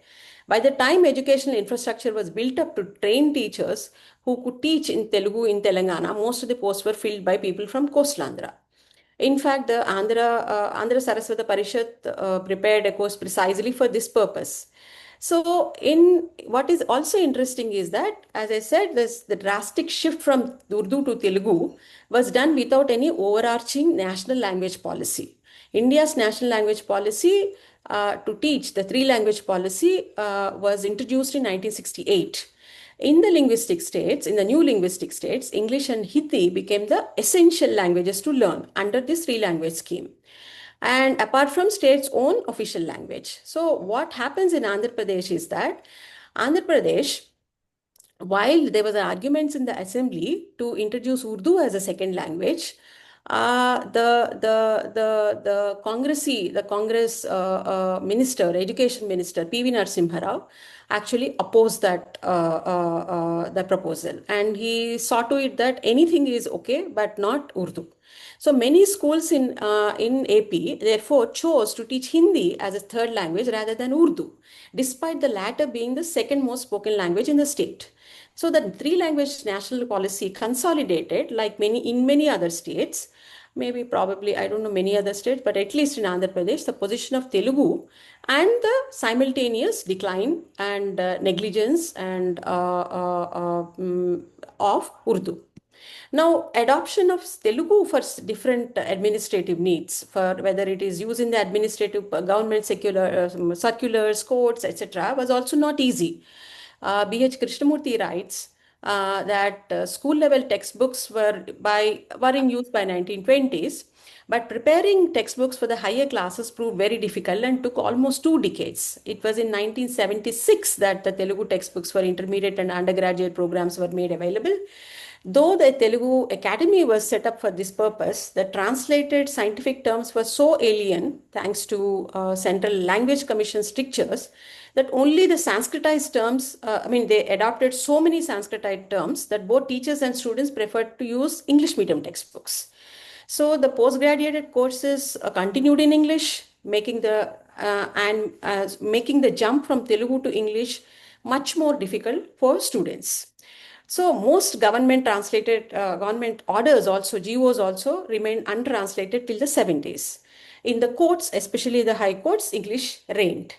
S2: By the time educational infrastructure was built up to train teachers who could teach in Telugu in Telangana, most of the posts were filled by people from coastal Andhra. In fact, the Andhra Saraswata Parishat prepared a course precisely for this purpose. So, what is also interesting is that, as I said, the drastic shift from Urdu to Telugu was done without any overarching national language policy. India's national language policy to teach, the three-language policy, was introduced in 1968. In the new linguistic states, English and Hindi became the essential languages to learn under this three-language scheme, and apart from state's own official language. So what happens in Andhra Pradesh is that Andhra Pradesh, while there was arguments in the assembly to introduce Urdu as a second language, The Congress minister, education minister, P.V. Narasimha Rao, actually opposed the proposal, and he saw to it that anything is okay, but not Urdu. So many schools in AP therefore chose to teach Hindi as a third language rather than Urdu, despite the latter being the second most spoken language in the state. So the three language national policy consolidated, like many other states, maybe probably I don't know many other states, but at least in Andhra Pradesh, the position of Telugu and the simultaneous decline and negligence and of Urdu. Now, adoption of Telugu for different administrative needs, for whether it is used in the administrative government circulars, codes, etc., was also not easy. B.H. Krishnamurti writes that school level textbooks were in use by 1920s, but preparing textbooks for the higher classes proved very difficult and took almost 2 decades. It was in 1976 that the Telugu textbooks for intermediate and undergraduate programs were made available. Though the Telugu Academy was set up for this purpose, the translated scientific terms were so alien, thanks to Central Language Commission strictures, that only the Sanskritized terms, they adopted so many Sanskritized terms that both teachers and students preferred to use English medium textbooks. So the postgraduate courses continued in English, making the jump from Telugu to English much more difficult for students. So most government orders also, GOs also remained untranslated till the 70s. In the courts, especially the high courts, English reigned.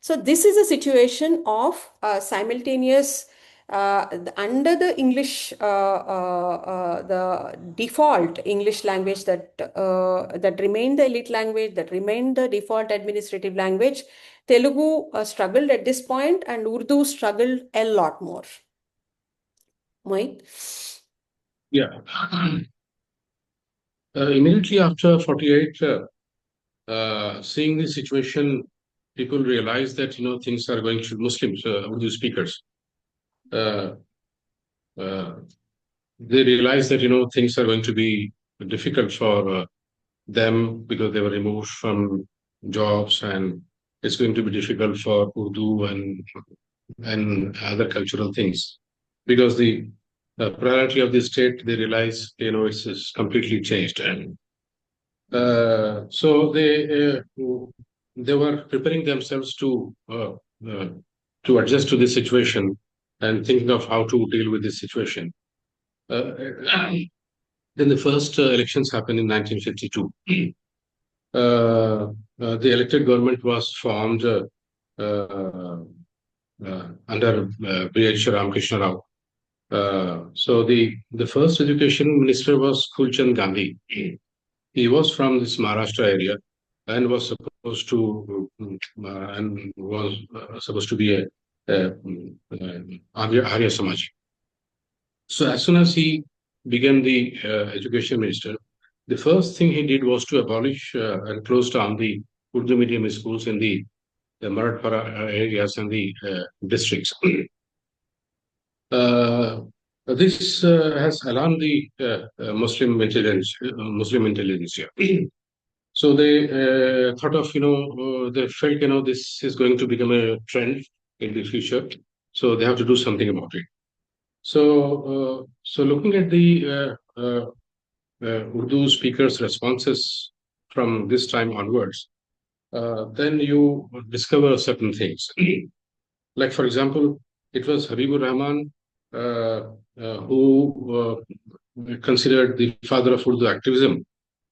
S2: So this is a situation of simultaneous under the English, the default English language that remained the elite language, that remained the default administrative language. Telugu struggled at this point, and Urdu struggled a lot more. Moid?
S4: Yeah. Immediately after 48, seeing the situation, people realize that things are going to Muslims, Urdu speakers. They realize that things are going to be difficult for them because they were removed from jobs, and it's going to be difficult for Urdu and other cultural things because the priority of the state, they realize it's completely changed, and so they were preparing themselves to adjust to this situation and thinking of how to deal with this situation. Then the first elections happened in 1952. The elected government was formed under B.H. Ramakrishna Rao. So the first education minister was Kulchand Gandhi. He was from this Maharashtra area and was supposed to be a Arya Samaj. So as soon as he began the education minister, the first thing he did was to abolish and close down the Urdu medium schools in the Marathwada areas and the districts. This has alarmed the Muslim intelligence here. So they thought of, they felt, this is going to become a trend in the future. So they have to do something about it. So looking at the Urdu speakers' responses from this time onwards, then you discover certain things. Like, for example, it was Habibur Rahman who considered the father of Urdu activism,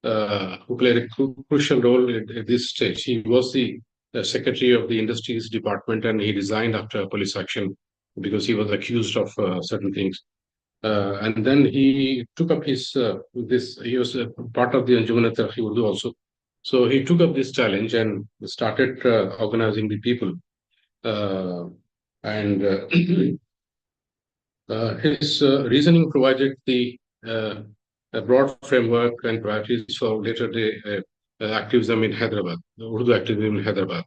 S4: who played a crucial role at this stage. He was the secretary of the Industries Department, and he resigned after police action because he was accused of certain things. And then he took up his he was part of the Anjuman Urdu also. So he took up this challenge and started organizing the people. And his reasoning provided the a broad framework and priorities for later day activism in Hyderabad, Urdu activism in Hyderabad.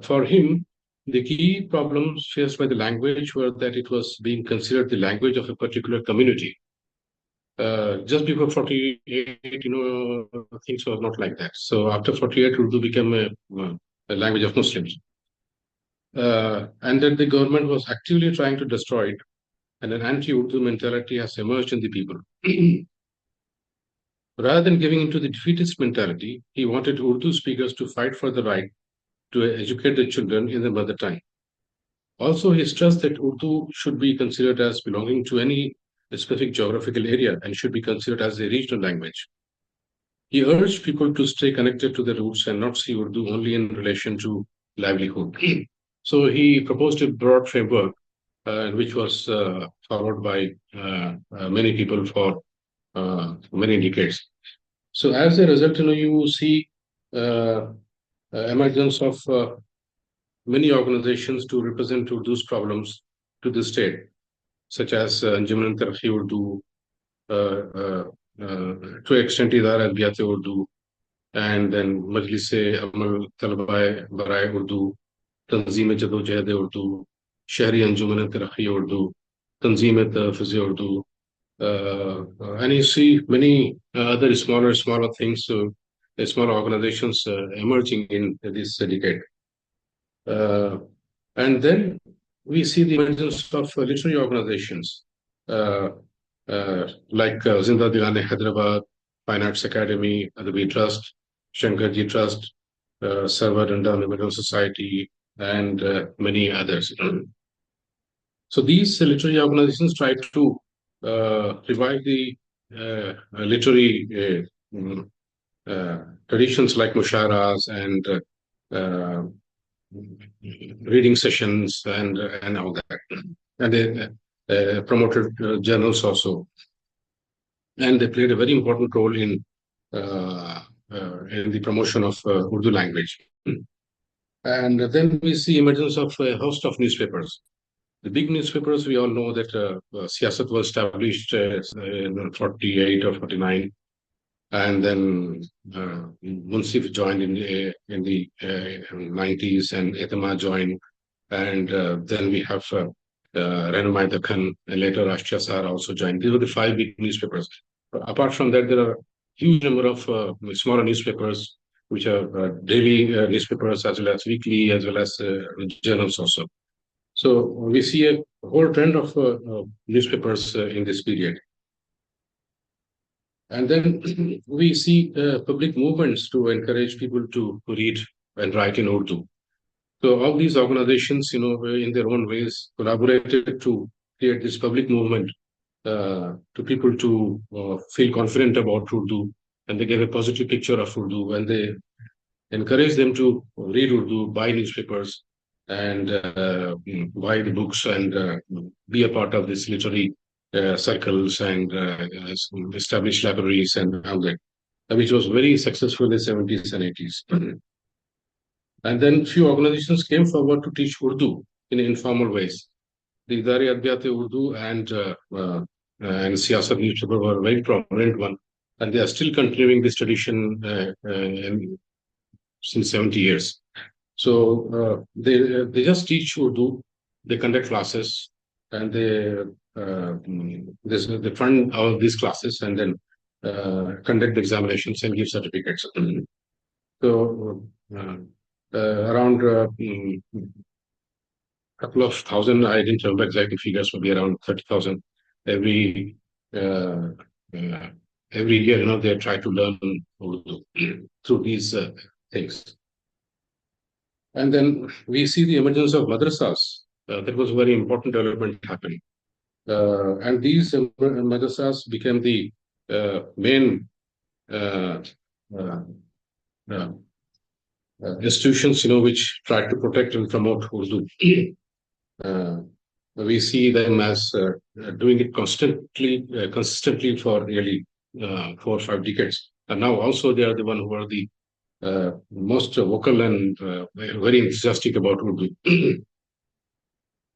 S4: For him, the key problems faced by the language were that it was being considered the language of a particular community. Just before 48, things were not like that. So after 48, Urdu became a language of Muslims. And then the government was actively trying to destroy it, and an anti-Urdu mentality has emerged in the people. Rather than giving into the defeatist mentality, he wanted Urdu speakers to fight for the right to educate the children in their mother tongue. Also, he stressed that Urdu should be considered as belonging to any specific geographical area and should be considered as a regional language. He urged people to stay connected to their roots and not see Urdu only in relation to livelihood. So he proposed a broad framework, which was followed by many people for many decades. So as a result, you see emergence of many organizations to represent Urdu's problems to the state, such as Anjuman Taraqi Urdu, to extent Idara Albiyat Urdu, and then Majlis Amal Talabai Barai Urdu, Tanzim Jadojahd Urdu, Shahri Anjuman Taraqi Urdu, Tanzim Tahfiz Urdu, and you see many other smaller things, smaller organizations emerging in this decade. And then we see the emergence of literary organizations like Zinda Dilane Hyderabad, Fine Arts Academy, Adabi Trust, Shankarji Trust, Sarva Danda Memorial Society, and many others. So these literary organizations try to revive the literary traditions like musharas and reading sessions and all that, and they promoted journals also, and they played a very important role in the promotion of Urdu language. And then we see emergence of a host of newspapers. The big newspapers, we all know that Siyasat was established in 48 or 49, and then Munsif joined in the 90s, and Etama joined, and then we have Rehnumai Deccan, and later Rashtriya Sahara also joined. These were the 5 big newspapers. Apart from that, there are huge number of smaller newspapers, which are daily newspapers as well as weekly, as well as journals also. So we see a whole trend of newspapers in this period. And then we see public movements to encourage people to read and write in Urdu. So all these organizations, in their own ways, collaborated to create this public movement to people to feel confident about Urdu, and they gave a positive picture of Urdu, and they encouraged them to read Urdu, buy newspapers, and buy the books, and be a part of this literary circles, and establish libraries and all that, which was very successful in the 70s and 80s. And then few organizations came forward to teach Urdu in informal ways. The Idari Adbiyat Urdu and Siyasat newspaper were a very prominent one, and they are still continuing this tradition since 70 years. So they just teach Urdu, they conduct classes, and they fund all these classes, and then conduct examinations and give certificates. So around couple of thousand, I didn't remember exactly figures, maybe around 30,000 every year. They try to learn Urdu through these things. And then we see the emergence of madrasas. That was a very important development happening. And these madrasas became the main institutions, which tried to protect and promote Urdu. We see them as doing it consistently for nearly 4 or 5 decades. And now also they are the one who are the most vocal and very enthusiastic about Urdu.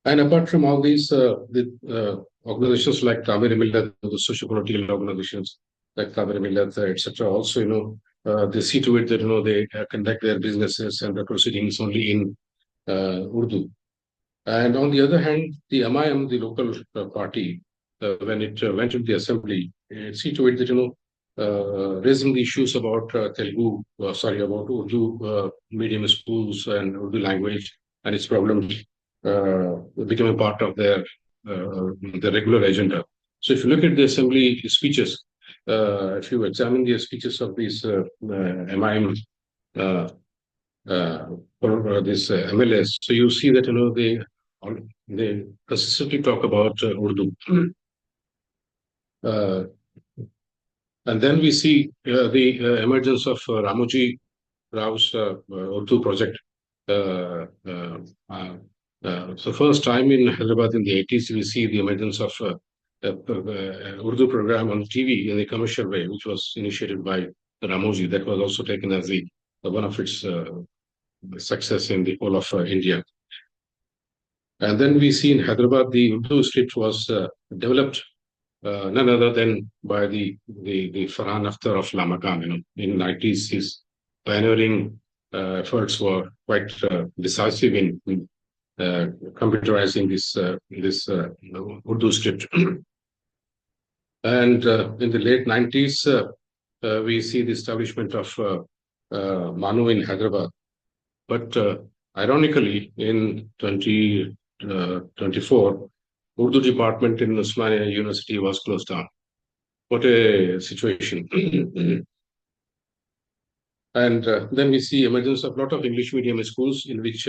S4: And apart from all these, the organizations like Tabir-e-Millat, the socio-political organizations like Tabir-e-Millat, etc., also, they see to it that, they conduct their businesses and their proceedings only in Urdu. And on the other hand, the MIM, the local party, when it went to the assembly, see to it that, raising the issues about about Urdu medium schools and Urdu language and its problems becoming part of the regular agenda. So if you look at the assembly speeches, if you examine the speeches of these MIM uh, uh, or this MLS, so you see that they consistently talk about Urdu. Uh, and then we see the emergence of Ramoji Rao's Urdu project. So first time in Hyderabad in the 80s, we see the emergence of Urdu program on TV in a commercial way, which was initiated by Ramoji. That was also taken as the one of its success in the whole of India. And then we see in Hyderabad, the Urdu script was developed none other than by the Farhan Akhtar of Lamakan. In 90s, his pioneering efforts were quite decisive in computerizing this Urdu script. And in the late 90s, we see the establishment of Manu in Hyderabad. But ironically, in 2024, Urdu department in Osmania University was closed down. What a situation. And then we see emergence of a lot of English medium schools in which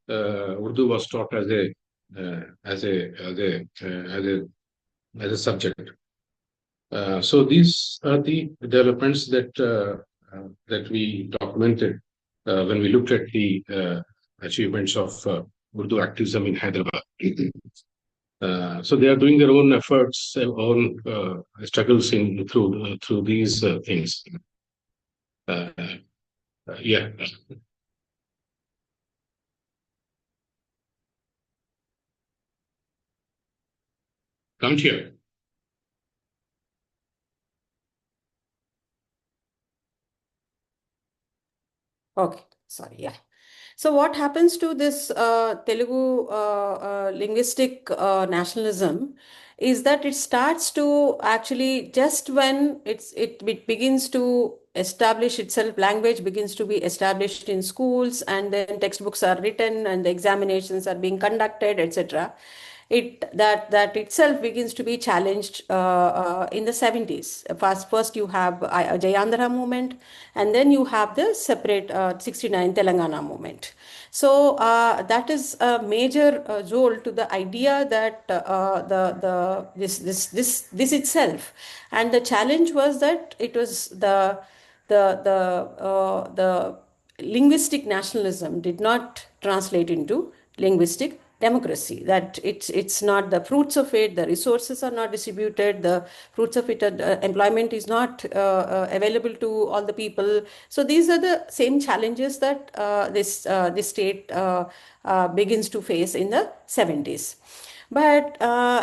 S4: Urdu was taught as a subject. So these are the developments that we documented when we looked at the achievements of Urdu activism in Hyderabad. So they are doing their own efforts, their own struggles through these things. Yeah. Come here.
S2: Okay, sorry, yeah. So what happens to this Telugu linguistic nationalism is that it starts to actually just when it begins to establish itself, language begins to be established in schools, and then textbooks are written and the examinations are being conducted, etc. That itself begins to be challenged in the 70s. First you have Jayandhara movement, and then you have the separate 69 Telangana movement. So that is a major role to the idea that this itself, and the challenge was that it was the linguistic nationalism did not translate into linguistic democracy, that it's not the fruits of it, the resources are not distributed, the fruits of it, employment is not available to all the people. So these are the same challenges that this state begins to face in the 70s. But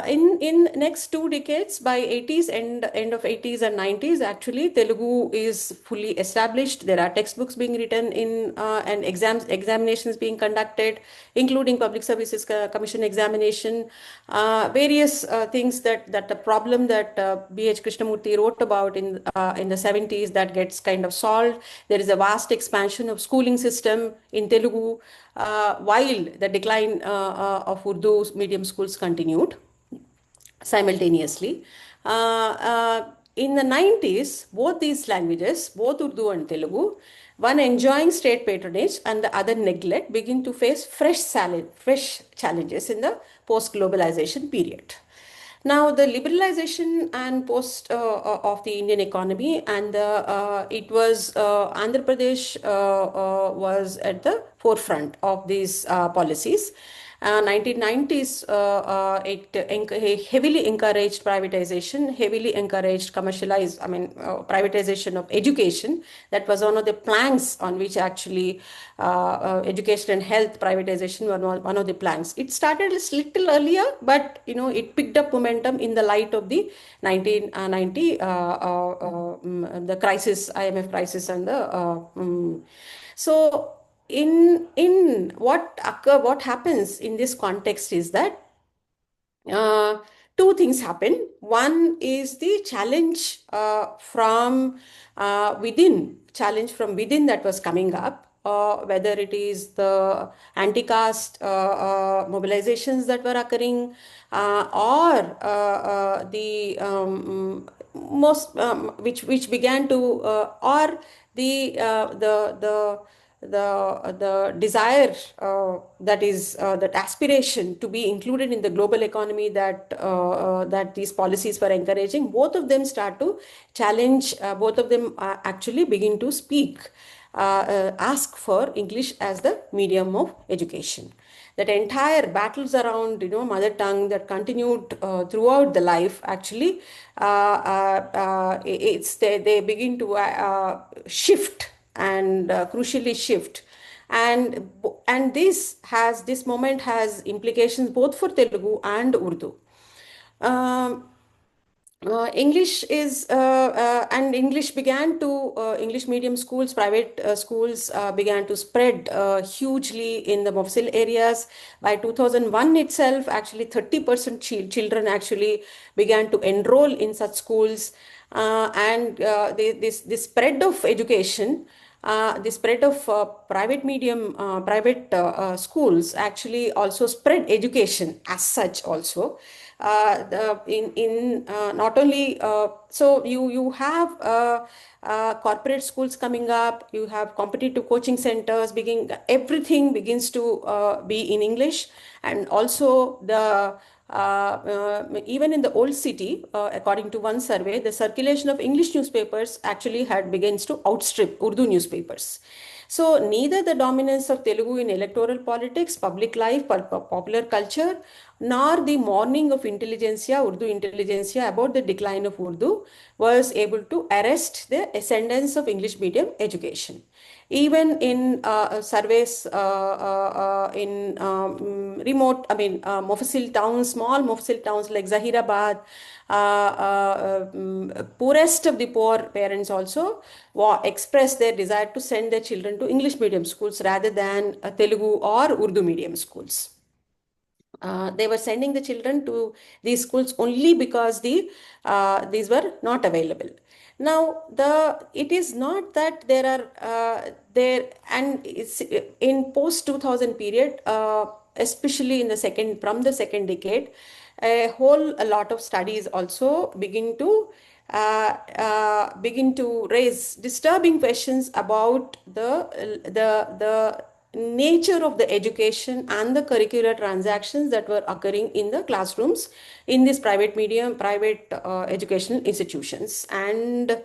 S2: in next 2 decades, by 80s and end of 80s and 90s, actually Telugu is fully established. There are textbooks being written in and examinations being conducted, including Public Services Commission examination, various things that the problem that B.H. Krishnamurti wrote about in the 70s, that gets kind of solved. There is a vast expansion of schooling system in Telugu, while the decline of Urdu medium schools continued simultaneously. In the 90s, both these languages, both Urdu and Telugu, one enjoying state patronage and the other neglect, begin to face fresh challenges in the post-globalization period. Now, the liberalization and post of the Indian economy, and it was Andhra Pradesh was at the forefront of these policies. 1990s, it heavily encouraged privatization, heavily encouraged privatization of education. That was one of the planks on which actually education and health privatization were one of the planks. It started a little earlier, but it picked up momentum in the light of the 1990 the crisis, IMF crisis, and so what happens in this context is that two things happen. One is the challenge challenge from within that was coming up. Whether it is the anti-caste mobilizations that were occurring, or the most which began to or the desire that aspiration to be included in the global economy that these policies were encouraging. Both of them start to challenge. Both of them actually begin to speak, ask for English as the medium of education. That entire battles around mother tongue that continued throughout the life, actually they begin to shift, and crucially shift. And this moment has implications both for Telugu and Urdu. um, English is and English began to English medium schools, private schools began to spread hugely in the Mofsil areas. By 2001 itself, actually 30% children actually began to enroll in such schools. This spread of education, the spread of private schools actually also spread education as such also. Not only so you have corporate schools coming up, you have competitive coaching centers, everything begins to be in English. And also even in the old city, according to one survey, the circulation of English newspapers actually had begins to outstrip Urdu newspapers. So neither the dominance of Telugu in electoral politics, public life, popular culture, nor the mourning of intelligentsia, Urdu intelligentsia, about the decline of Urdu was able to arrest the ascendance of English medium education. Even in surveys in remote, Mofsil towns, small Mofsil towns like Zahirabad, poorest of the poor parents also express their desire to send their children to English medium schools rather than Telugu or Urdu medium schools. They were sending the children to these schools only because these were not available. Now, it is not that there are and it's in post 2000 period, especially in from the second decade, a lot of studies also begin to raise disturbing questions about the nature of the education and the curricular transactions that were occurring in the classrooms in these private educational institutions. And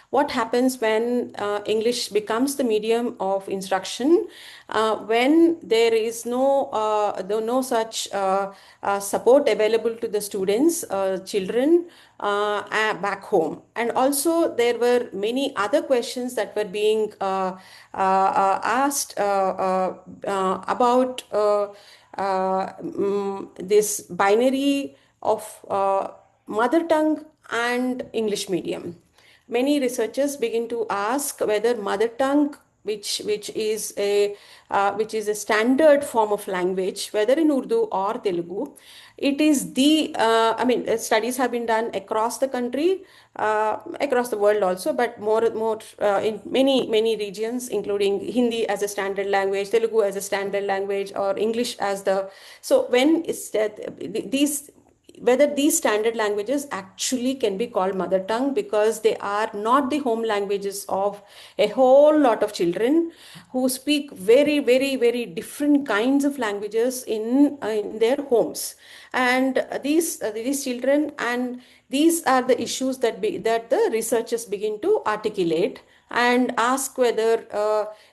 S2: what happens when English becomes the medium of instruction, when there is no such support available to the students, children back home. And also there were many other questions that were being asked about this binary of mother tongue and English medium. Many researchers begin to ask whether mother tongue, which is a standard form of language, whether in Urdu or Telugu, it is studies have been done across the country, across the world also, but more in many regions, including Hindi as a standard language, Telugu as a standard language, or English as the. So when is that these whether these standard languages actually can be called mother tongue, because they are not the home languages of a whole lot of children who speak very, very, very different kinds of languages in their homes. And these children, and these are the issues that the researchers begin to articulate and ask whether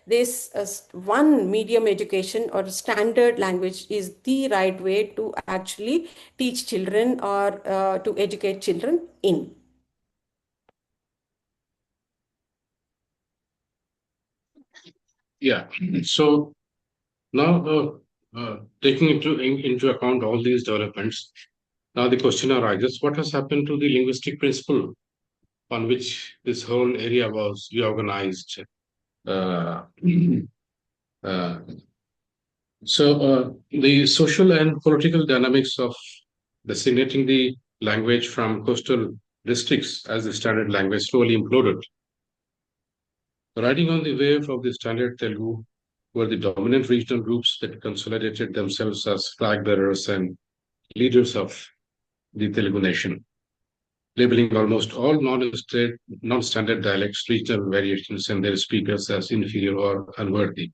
S2: this one medium education or standard language is the right way to actually teach children or to educate children in.
S4: Yeah. So now, taking into account all these developments, now the question arises: what has happened to the linguistic principle on which this whole area was reorganized? Uh, uh, the social and political dynamics of designating the language from coastal districts as the standard language slowly imploded. Riding on the wave of the standard Telugu were the dominant regional groups that consolidated themselves as flag bearers and leaders of the Telugu nation, labeling almost all non-standard dialects, regional variations, and their speakers as inferior or unworthy.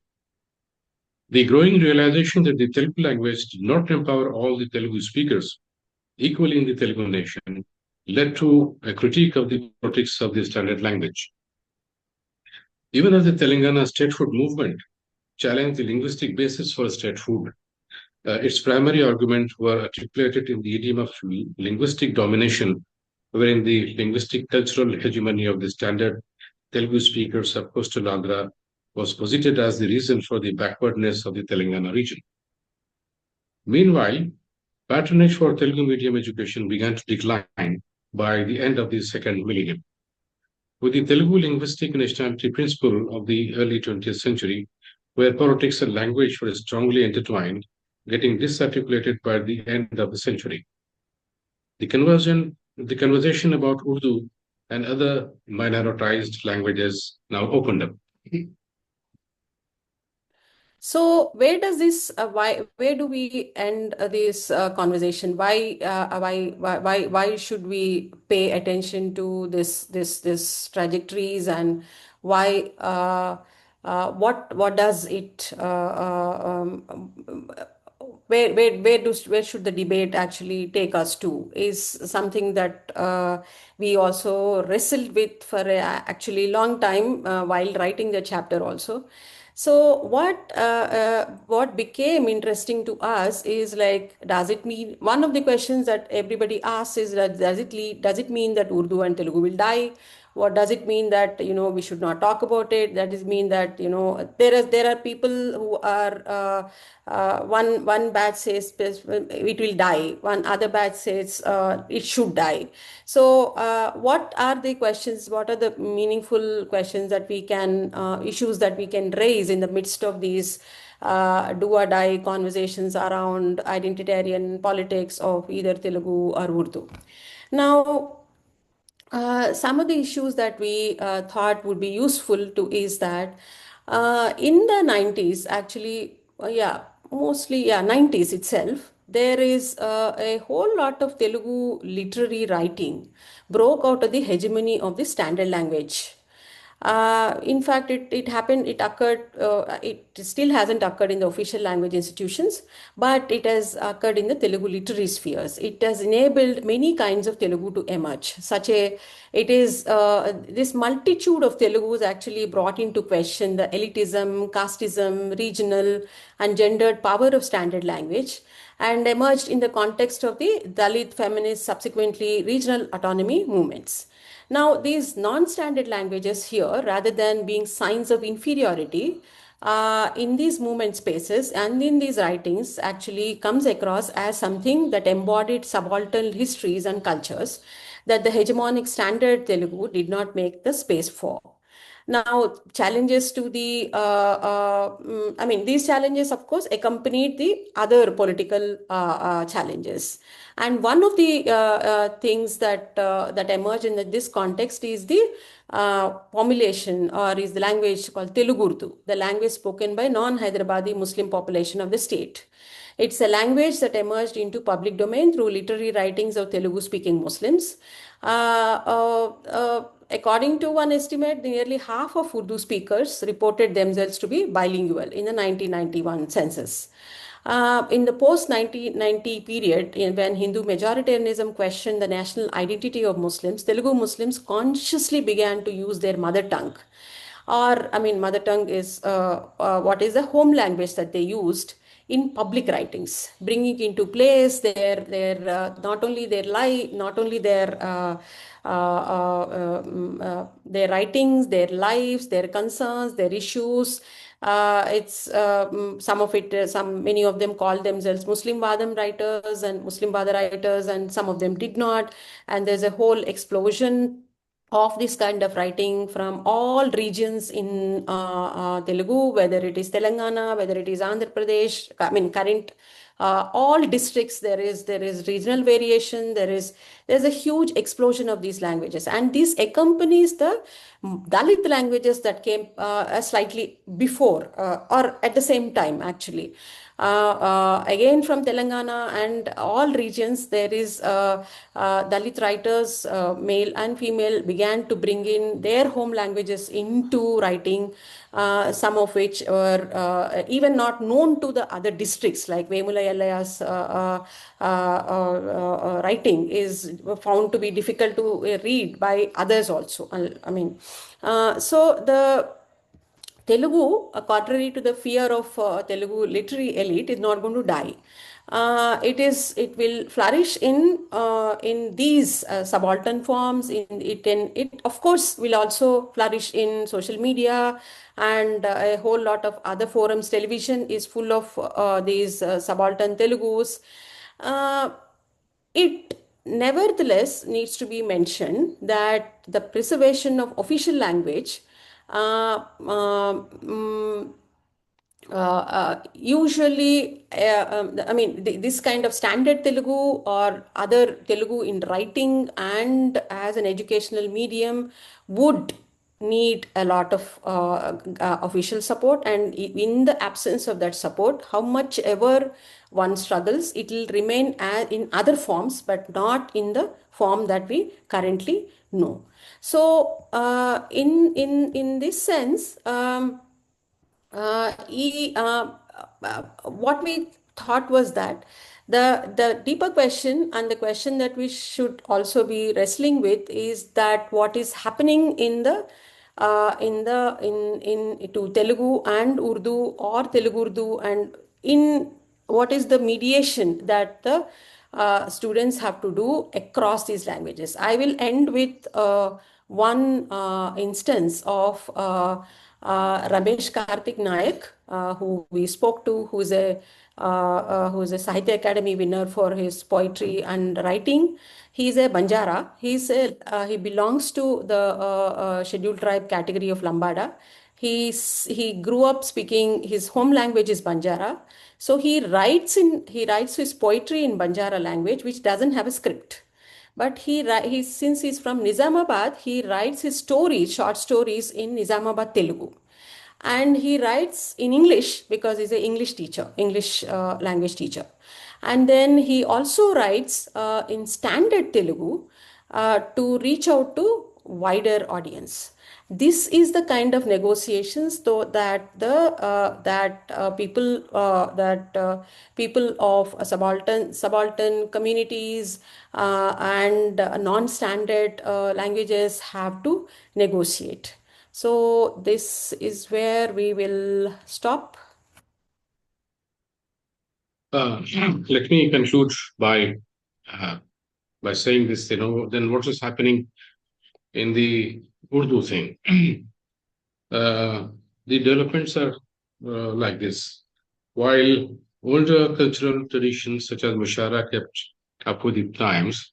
S4: The growing realization that the Telugu language did not empower all the Telugu speakers equally in the Telugu nation led to a critique of the politics of the standard language. Even as the Telangana statehood movement challenged the linguistic basis for statehood, its primary arguments were articulated in the idiom of linguistic domination, wherein the linguistic cultural hegemony of the standard Telugu speakers of coastal Andhra was posited as the reason for the backwardness of the Telangana region. Meanwhile, patronage for Telugu medium education began to decline by the end of the second millennium. With the Telugu linguistic nationality principle of the early 20th century, where politics and language were strongly intertwined, getting disarticulated by the end of the century. The conversation about Urdu and other minoritized languages now opened up.
S2: So where does this where do we end this conversation? Why should we pay attention to this trajectories, and why what does it where should the debate actually take us to is something that we also wrestled with for a actually long time while writing the chapter also. So what became interesting to us is like, does it mean, one of the questions that everybody asks is that does it mean that Urdu and Telugu will die? What does it mean that we should not talk about it? That is mean that there are people who are one batch says it will die, one other batch says it should die. So what are the questions, what are the meaningful questions that we can issues that we can raise in the midst of these do or die conversations around identitarian politics of either Telugu or Urdu? Now, some of the issues that we thought would be useful to is that in the 90s, actually, mostly, 90s itself, there is a whole lot of Telugu literary writing broke out of the hegemony of the standard language. In fact, it occurred, it still hasn't occurred in the official language institutions, but it has occurred in the Telugu literary spheres. It has enabled many kinds of Telugu to emerge. This multitude of Telugu is actually brought into question the elitism, casteism, regional and gendered power of standard language, and emerged in the context of the Dalit feminist, subsequently regional autonomy movements. Now, these non-standard languages here, rather than being signs of inferiority, in these movement spaces and in these writings actually comes across as something that embodied subaltern histories and cultures that the hegemonic standard Telugu did not make the space for. Now, challenges to these challenges, of course, accompanied the other political challenges. And one of the things that emerge in this context is the formulation, or is the language called Telugu Urdu, the language spoken by non-Hyderabadi Muslim population of the state. It's a language that emerged into public domain through literary writings of Telugu-speaking Muslims. According to one estimate, nearly half of Urdu speakers reported themselves to be bilingual in the 1991 census. In the post-1990 period, when Hindu majoritarianism questioned the national identity of Muslims, Telugu Muslims consciously began to use their mother tongue. Mother tongue is what is the home language that they used in public writings, bringing into place their not only their writings, their lives, their concerns, their issues. Many of them called themselves Muslim Vadam writers and Muslim Vada writers, and some of them did not. And there's a whole explosion of this kind of writing from all regions in Telugu, whether it is Telangana, whether it is Andhra Pradesh, current all districts. There is regional variation. There is there's a huge explosion of these languages, and this accompanies the Dalit languages that came slightly before or at the same time, actually. Again, from Telangana and all regions, there is Dalit writers, male and female, began to bring in their home languages into writing, some of which were even not known to the other districts, like Vemula Yallaya's writing is found to be difficult to read by others also. I mean, so the Telugu, contrary to the fear of Telugu literary elite, is not going to die. It will flourish in these subaltern forms. It of course will also flourish in social media and a whole lot of other forums. Television is full of these subaltern Telugus. Uh, it nevertheless needs to be mentioned that the preservation of official language uh, um, mm, usually, I mean, this kind of standard Telugu or other Telugu in writing and as an educational medium would need a lot of official support. And in the absence of that support, how much ever one struggles, it will remain in other forms, but not in the form that we currently know. So, in this sense, what we thought was that the deeper question, and the question that we should also be wrestling with, is that what is happening in to Telugu and Urdu, or Telugu Urdu, and in what is the mediation that the students have to do across these languages. I will end with one instance of Ramesh Karthik Nayak, who we spoke to, who's a Sahitya Academy winner for his poetry and writing. He's a Banjara. He belongs to the scheduled tribe category of Lambada. He grew up speaking, his home language is Banjara. So he writes his poetry in Banjara language, which doesn't have a script. But since he's from Nizamabad, he writes his stories, short stories, in Nizamabad Telugu. And he writes in English because he's an English teacher, English language teacher. And then he also writes in standard Telugu to reach out to wider audience. This is the kind of negotiations, though, that people of subaltern communities and non-standard languages have to negotiate. So this is where we will stop.
S4: Let me conclude by saying this. Then what is happening in the Urdu thing? The developments are like this. While older cultural traditions such as Mushara kept up with the times,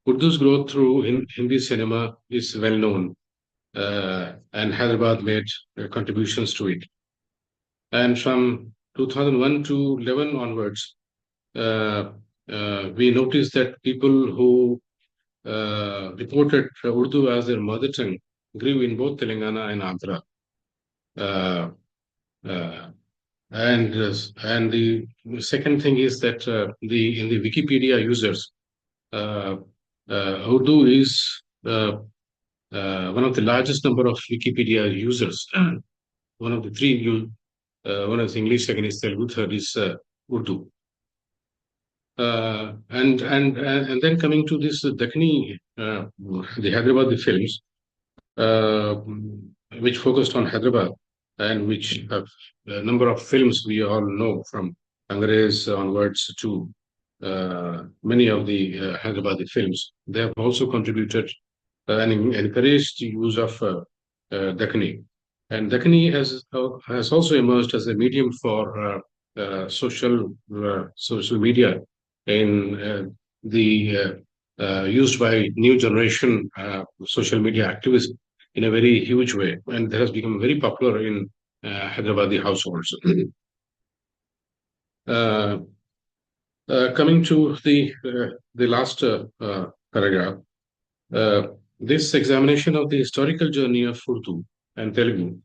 S4: Urdu's growth through Hindi cinema is well known, and Hyderabad made contributions to it. And from 2001 to 11 onwards, we noticed that people who reported Urdu as their mother tongue grew in both Telangana and Andhra. Uh, uh, and the second thing is that in the Wikipedia users, Urdu is one of the largest number of Wikipedia users. One of the three, one is English, second is Telugu, third is Urdu. And then coming to this Deccani, the Hyderabad films, which focused on Hyderabad, and which have a number of films we all know, from Angrez onwards to many of the Hyderabadi films. They have also contributed and encouraged the use of Deccani. And Deccani has also emerged as a medium for social media in the used by new generation social media activists in a very huge way, and that has become very popular in Hyderabadi households. Coming to the last paragraph. Uh, this examination of the historical journey of Urdu and Telugu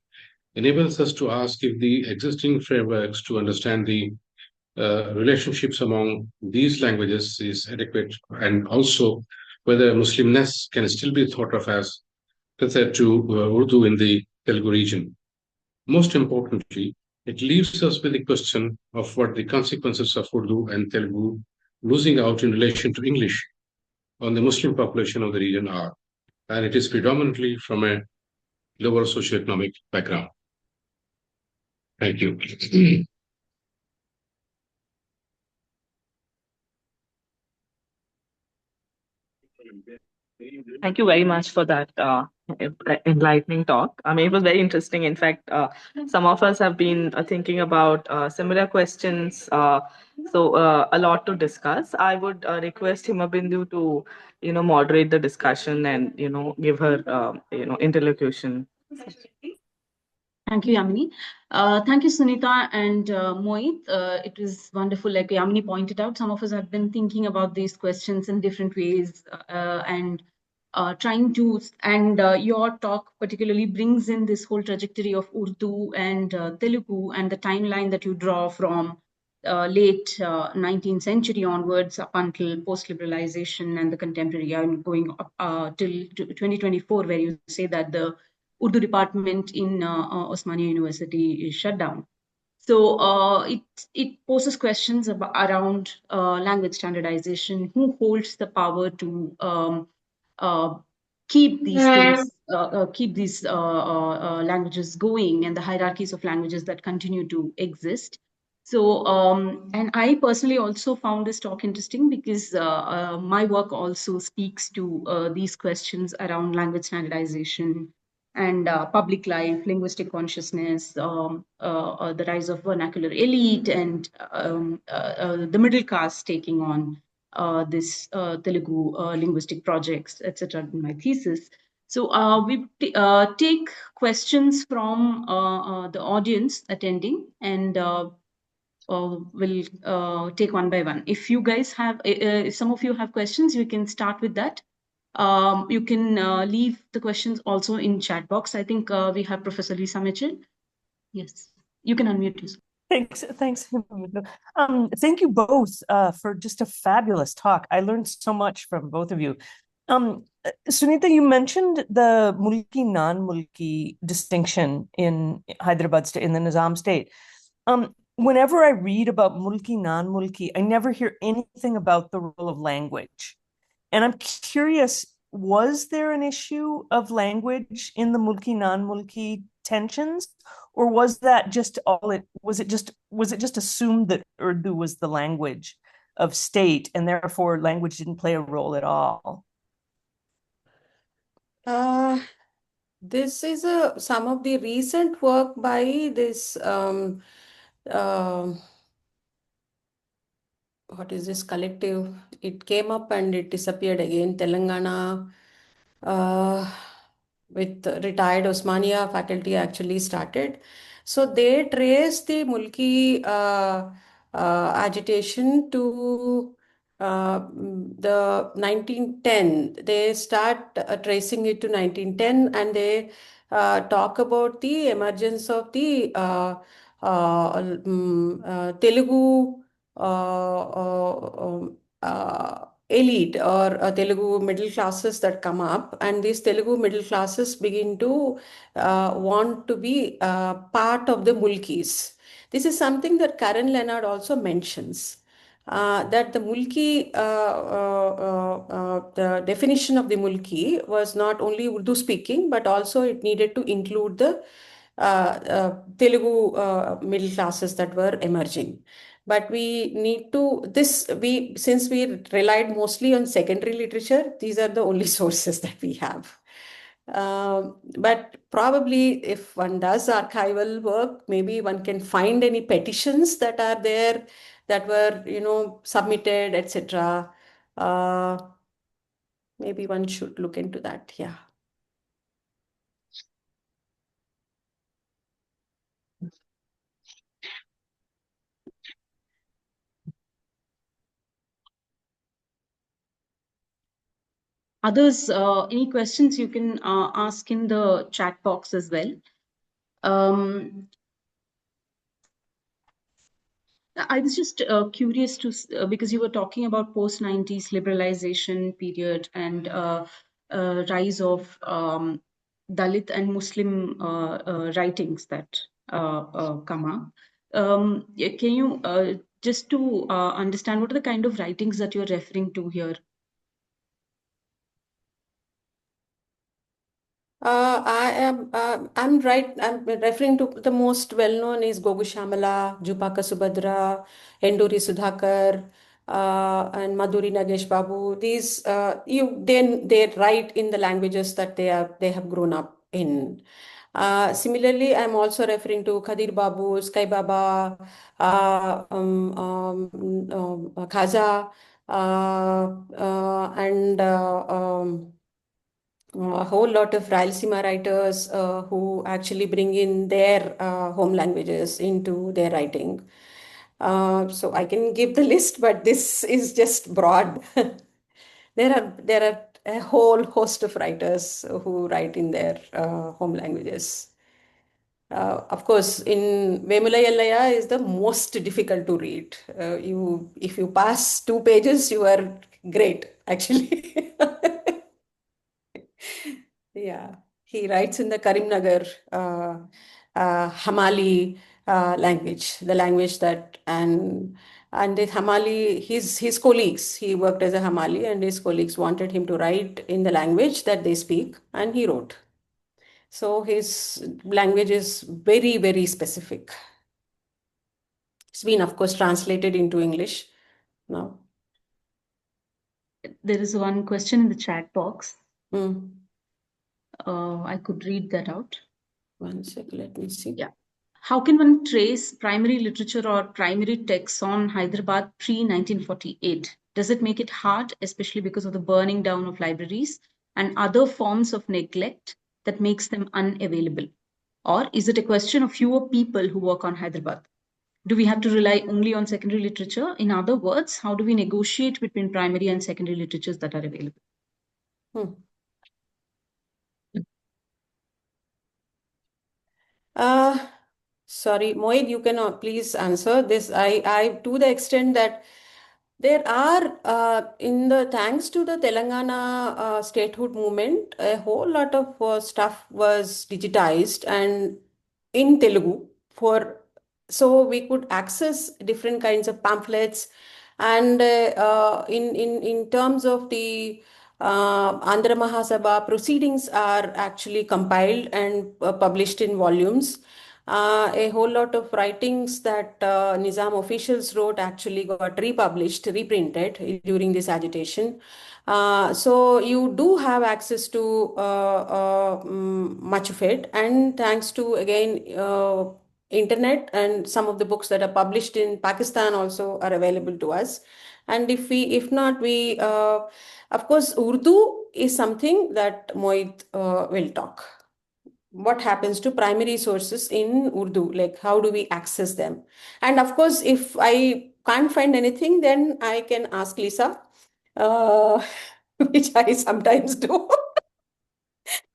S4: enables us to ask if the existing frameworks to understand the relationships among these languages is adequate, and also whether Muslimness can still be thought of as compared to Urdu in the Telugu region. Most importantly, it leaves us with the question of what the consequences of Urdu and Telugu losing out in relation to English on the Muslim population of the region are. And it is predominantly from a lower socioeconomic background. Thank you.
S1: Thank you very much for that enlightening talk. I mean, it was very interesting. In fact, some of us have been thinking about similar questions, so a lot to discuss. I would request Himabindu to, moderate the discussion and, give her, interlocution.
S5: Thank you, Yamini. Thank you, Suneetha and Moid. It was wonderful. Like Yamini pointed out, some of us have been thinking about these questions in different ways and trying to, and your talk particularly brings in this whole trajectory of Urdu and Telugu and the timeline that you draw from late 19th century onwards up until post-liberalization and the contemporary, and going up till 2024, where you say that the Urdu department in Osmania University is shut down. So it poses questions around language standardization. Who holds the power to uh, keep these things, keep these languages going, and the hierarchies of languages that continue to exist? So, and I personally also found this talk interesting because my work also speaks to these questions around language standardization and public life, linguistic consciousness, the rise of vernacular elite, and the middle class taking on this Telugu linguistic projects, etc. in my thesis. So we take questions from the audience attending, and we'll take one by one. If you guys have, if some of you have questions, you can start with that. You can leave the questions also in chat box. I think we have Professor Lisa Mitchell. Yes, you can unmute yourself.
S6: Thanks. Thank you both for just a fabulous talk. I learned so much from both of you. Suneetha, you mentioned the mulki non-mulki distinction in Hyderabad state, in the Nizam state. Whenever I read about mulki non-mulki, I never hear anything about the role of language. And I'm curious, was there an issue of language in the mulki non-mulki tensions, or was that just all it was? It just assumed that Urdu was the language of state, and therefore language didn't play a role at all?
S2: This is some of the recent work by this what is this collective? It came up and it disappeared again. Telangana, with retired Osmania faculty actually started. So they traced the Mulki agitation to the 1910. They start tracing it to 1910, and they talk about the emergence of the Telugu elite or Telugu middle classes that come up, and these Telugu middle classes begin to want to be part of the Mulkis. This is something that Karen Leonard also mentions. That the Mulki, the definition of the Mulki was not only Urdu speaking, but also it needed to include the Telugu middle classes that were emerging. But we need to, since we relied mostly on secondary literature, these are the only sources that we have. But probably if one does archival work, maybe one can find any petitions that are there that were, submitted, etc. Maybe one should look into that. Yeah.
S5: Others, any questions you can ask in the chat box as well. I was just curious to, because you were talking about post-90s liberalization period and rise of Dalit and Muslim writings that come up. Can you, just to understand, what are the kind of writings that you're referring to here?
S2: I'm referring to the most well-known is Gogu Shamala, Jupaka Subhadra, Enduri Sudhakar, and Madhuri Nagesh Babu. These they write in the languages that they have grown up in. Similarly, I'm also referring to Khadir Babu, Sky Baba, Khaza, and a whole lot of Rayalaseema writers who actually bring in their home languages into their writing. So I can give the list, but this is just broad. There are a whole host of writers who write in their home languages. Of course, in Vemulayallaya is the most difficult to read. If you pass 2 pages, you are great, actually. Yeah, he writes in the Karimnagar Hamali language, the language that and the Hamali, his colleagues, he worked as a Hamali, and his colleagues wanted him to write in the language that they speak, and he wrote. So his language is very, very specific. It's been, of course, translated into English now.
S5: There is one question in the chat box.
S2: Hmm.
S5: I could read that out.
S2: One sec, let me see.
S5: Yeah. How can one trace primary literature or primary texts on Hyderabad pre-1948? Does it make it hard, especially because of the burning down of libraries and other forms of neglect that makes them unavailable? Or is it a question of fewer people who work on Hyderabad? Do we have to rely only on secondary literature? In other words, how do we negotiate between primary and secondary literatures that are available?
S2: Sorry, Moid, you can please answer this. I to the extent that there are thanks to the Telangana statehood movement, a whole lot of stuff was digitized and in Telugu so we could access different kinds of pamphlets, and in terms of the Andhra Mahasabha proceedings are actually compiled and published in volumes. A whole lot of writings that Nizam officials wrote actually got republished, reprinted during this agitation. So you do have access to much of it, and thanks to again internet, and some of the books that are published in Pakistan also are available to us. And if not, we of course Urdu is something that Moid will talk. What happens to primary sources in Urdu? Like, how do we access them? And of course, if I can't find anything, then I can ask Lisa, which I sometimes do,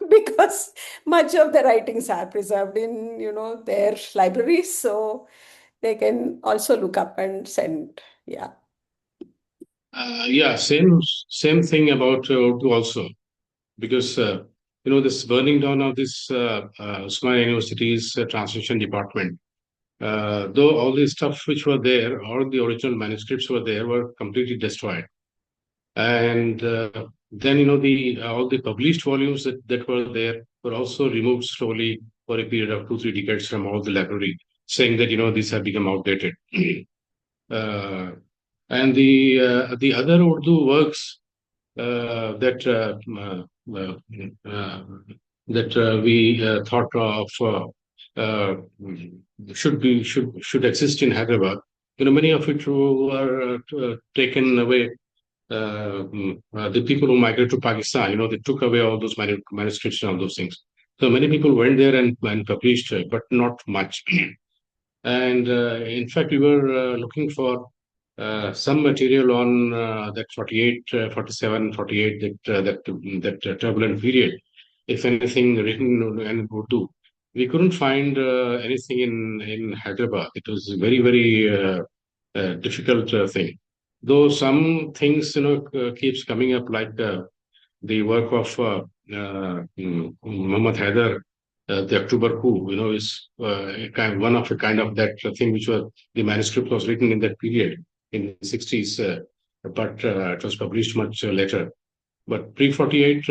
S2: because much of the writings are preserved in, their libraries, so they can also look up and send. Yeah.
S4: Yeah, same thing about Urdu also, because this burning down of this Usmania University's translation department. Though all the stuff which were there, all the original manuscripts were there, were completely destroyed, and then all the published volumes that were there were also removed slowly for a period of 2-3 decades from all the library, saying that these have become outdated. uh, and the other Urdu works that we thought of should exist in Hyderabad. Many of it were taken away. The people who migrated to Pakistan, they took away all those manuscripts and all those things. So many people went there and published, but not much. And in fact, we were looking for some material on that 48, 47, 48, that turbulent period. If anything written in Urdu, we couldn't find anything in Hyderabad. It was a very, very difficult thing. Though some things, keeps coming up, like the work of Muhammad Haider, the October coup, is one of a kind of that thing which was the manuscript was written in that period in the 60s, but it was published much later. But pre 48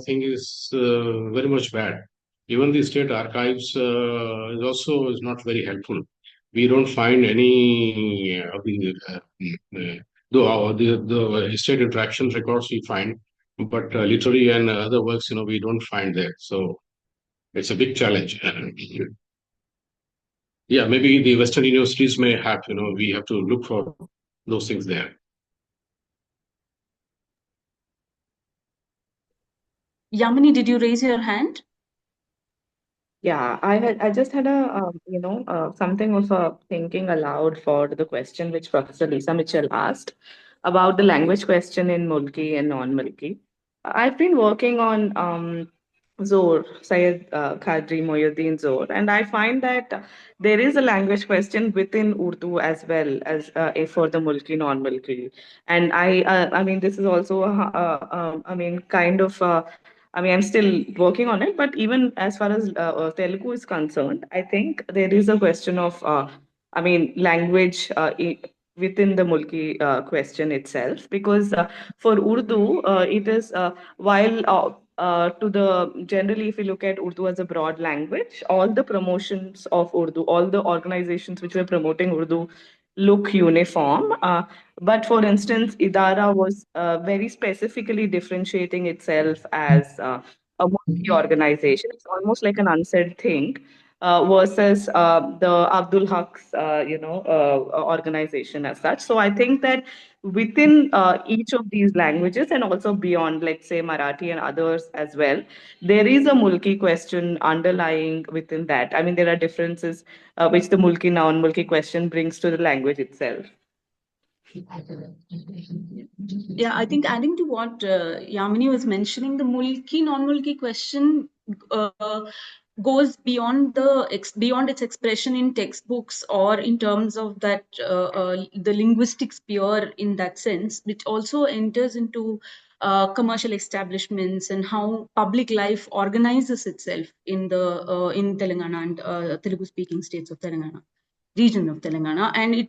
S4: thing is very much bad. Even the state archives is not very helpful. We don't find any of the though the state interaction records we find, but literary and other works, we don't find there. So it's a big challenge. Yeah, maybe the Western universities may have, we have to look for those things there.
S5: Yamini, did you raise your hand?
S1: Yeah, I just had a something of a thinking aloud for the question which Professor Lisa Mitchell asked about the language question in Mulki and non-Mulki. I've been working on Zor, Syed Khadri Mohyuddin Zor, and I find that there is a language question within Urdu as well as for the Mulki non-Mulki, and I mean this is also I mean kind of. I mean, I'm still working on it, but even as far as Telugu is concerned, I think there is a question of, I mean, language within the Mulki question itself, because for Urdu, it is while to the generally, if you look at Urdu as a broad language, all the promotions of Urdu, all the organizations which were promoting Urdu look uniform. But for instance, Idara was very specifically differentiating itself as a multi organization. It's almost like an unsaid thing versus the Abdul Haq's, organization as such. So I think that within each of these languages and also beyond, let's say Marathi and others as well, there is a Mulki question underlying within that. I mean, there are differences which the Mulki non-Mulki question brings to the language itself.
S5: Yeah, I think adding to what Yamini was mentioning, the Mulki non-Mulki question goes beyond beyond its expression in textbooks or in terms of that the linguistic sphere in that sense, which also enters into commercial establishments and how public life organizes itself in the in Telangana and Telugu-speaking states of Telangana. Region of Telangana, and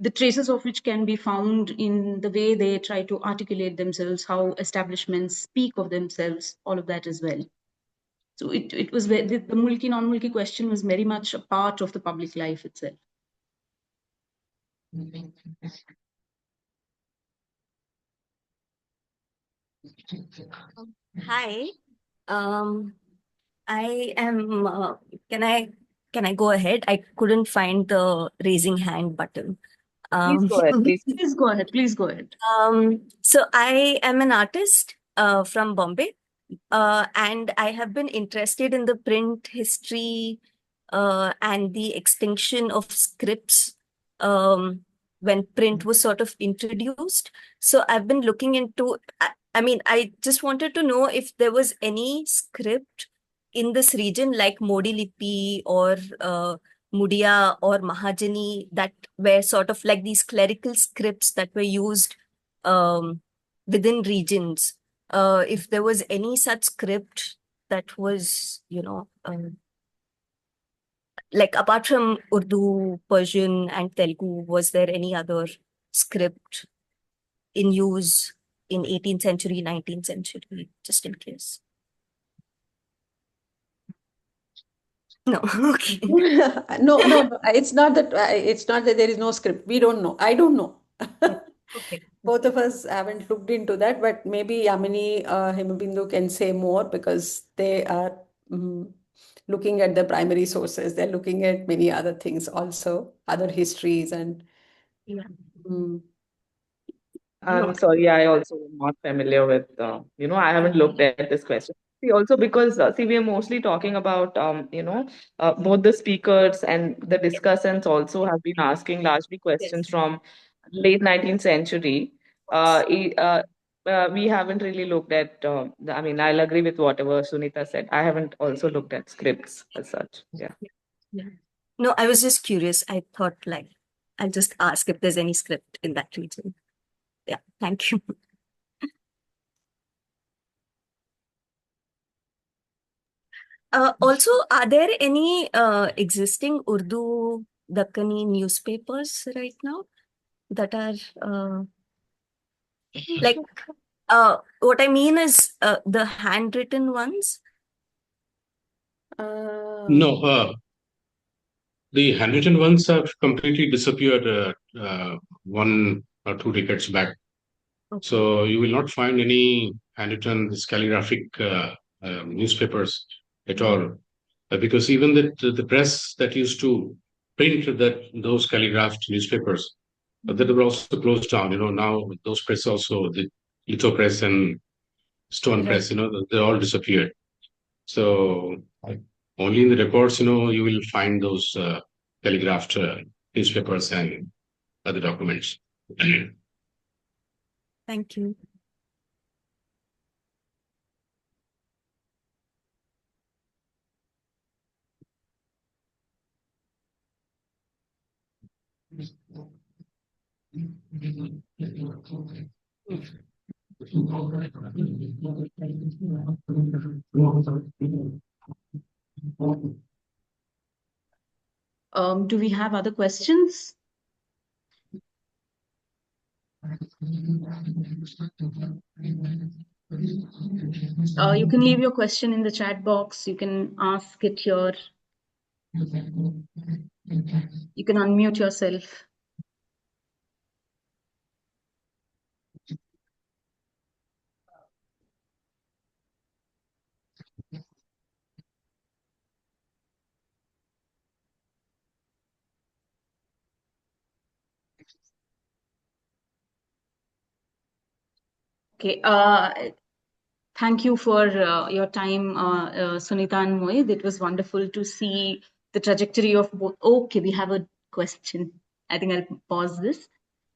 S5: the traces of which can be found in the way they try to articulate themselves, how establishments speak of themselves, all of that as well. So it was the Mulki non-Mulki question was very much a part of the public life itself.
S7: Hi. I am. Can I go ahead? I couldn't find the raising hand button.
S1: Please go ahead, please.
S5: Please go ahead. Please go ahead.
S7: So I am an artist from Bombay, and I have been interested in the print history and the extinction of scripts when print was sort of introduced. So I've been looking into. I mean, I just wanted to know if there was any script in this region like Modi Lipi or Mudia or Mahajani that were sort of like these clerical scripts that were used within regions. If there was any such script that was, like apart from Urdu, Persian, and Telugu, was there any other script in use in 18th century, 19th century, just in case? No, okay.
S2: No, it's not that there is no script. We don't know. I don't know.
S7: Okay.
S2: Both of us haven't looked into that, but maybe Yamini, Himabindu can say more because they are looking at the primary sources. They're looking at many other things also, other histories and.
S7: Yeah.
S1: I'm sorry, I also am not familiar with, I haven't looked at this question. See, also because, we are mostly talking about, both the speakers and the discussants also have been asking largely questions from late 19th century, we haven't really looked at, I mean, I'll agree with whatever Suneetha said. I haven't also looked at scripts as such. Yeah.
S7: No, I was just curious. I thought like I'll just ask if there's any script in that region. Yeah, thank you. Also, are there any existing Urdu Dakkani newspapers right now that are like what I mean is the handwritten ones?
S4: No, the handwritten ones have completely disappeared 1 or 2 decades back.
S7: Okay.
S4: So you will not find any handwritten this calligraphic newspapers at all, because even the press that used to print those calligraphed newspapers, that were also closed down. Now those press also, the litho press and stone press, they all disappeared. So only in the records, you will find those calligraphed newspapers and other documents.
S7: Thank you.
S5: Do we have other questions? You can leave your question in the chat box. You can ask it here. You can unmute yourself. Okay. Thank you for your time, Suneetha and Moid. It was wonderful to see the trajectory of both. Okay, we have a question. I think I'll pause this.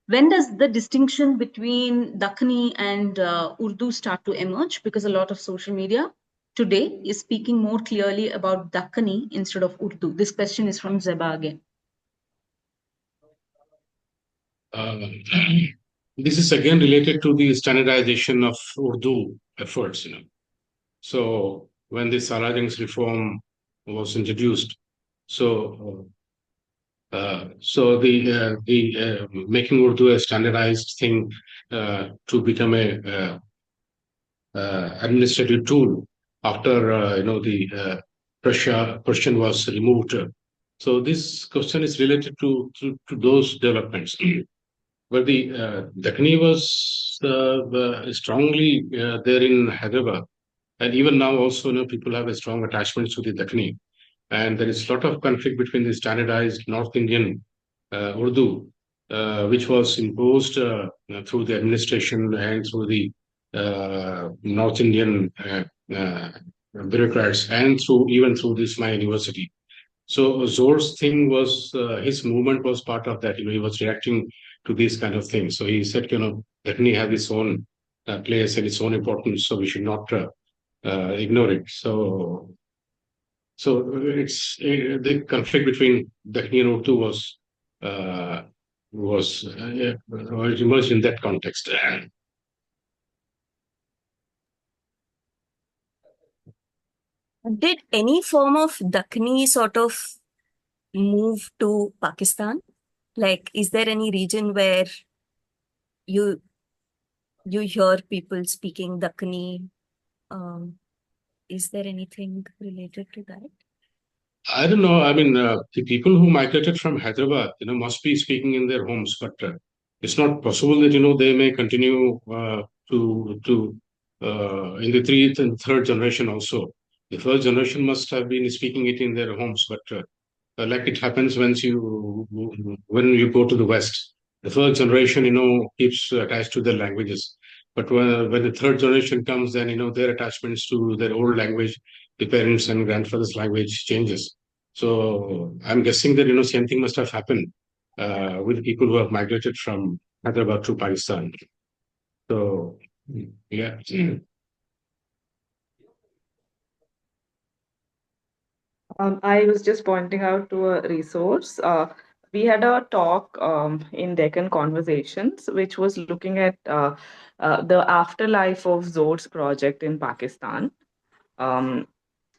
S5: When does the distinction between Dakkani and Urdu start to emerge? Because a lot of social media today is speaking more clearly about Dakkani instead of Urdu. This question is from Zeba again.
S4: This is again related to the standardization of Urdu efforts. So when the Sarajang's reform was introduced, so the making Urdu a standardized thing to become a administrative tool after the Persian was removed. So this question is related to those developments. But the Dakhni was strongly there in Hyderabad, and even now also, people have a strong attachment to the Dakhni, and there is a lot of conflict between the standardized North Indian Urdu, which was imposed through the administration and through the North Indian bureaucrats, and even through this my university. So Zor's thing was his movement was part of that. He was reacting to these kind of things. So he said, Dakhni has its own place and its own importance, so we should not ignore it. So it's the conflict between Dakhni and Urdu was emerged in that context.
S7: Did any form of Dakkani sort of move to Pakistan? Like, is there any region where you hear people speaking Dakkani? Is there anything related to that?
S4: I don't know. I mean, the people who migrated from Hyderabad, must be speaking in their homes, but it's not possible that they may continue to in the 3rd and 3rd generation also. The 1st generation must have been speaking it in their homes, but like it happens when you go to the West, the 1st generation, keeps attached to their languages. But when the 3rd generation comes, then their attachments to their old language, the parents and grandfathers' language changes. So I'm guessing that same thing must have happened with people who have migrated from Hyderabad to Pakistan. So, yeah.
S1: I was just pointing out to a resource. We had a talk in Deccan Conversations, which was looking at the afterlife of Zord's project in Pakistan. Um,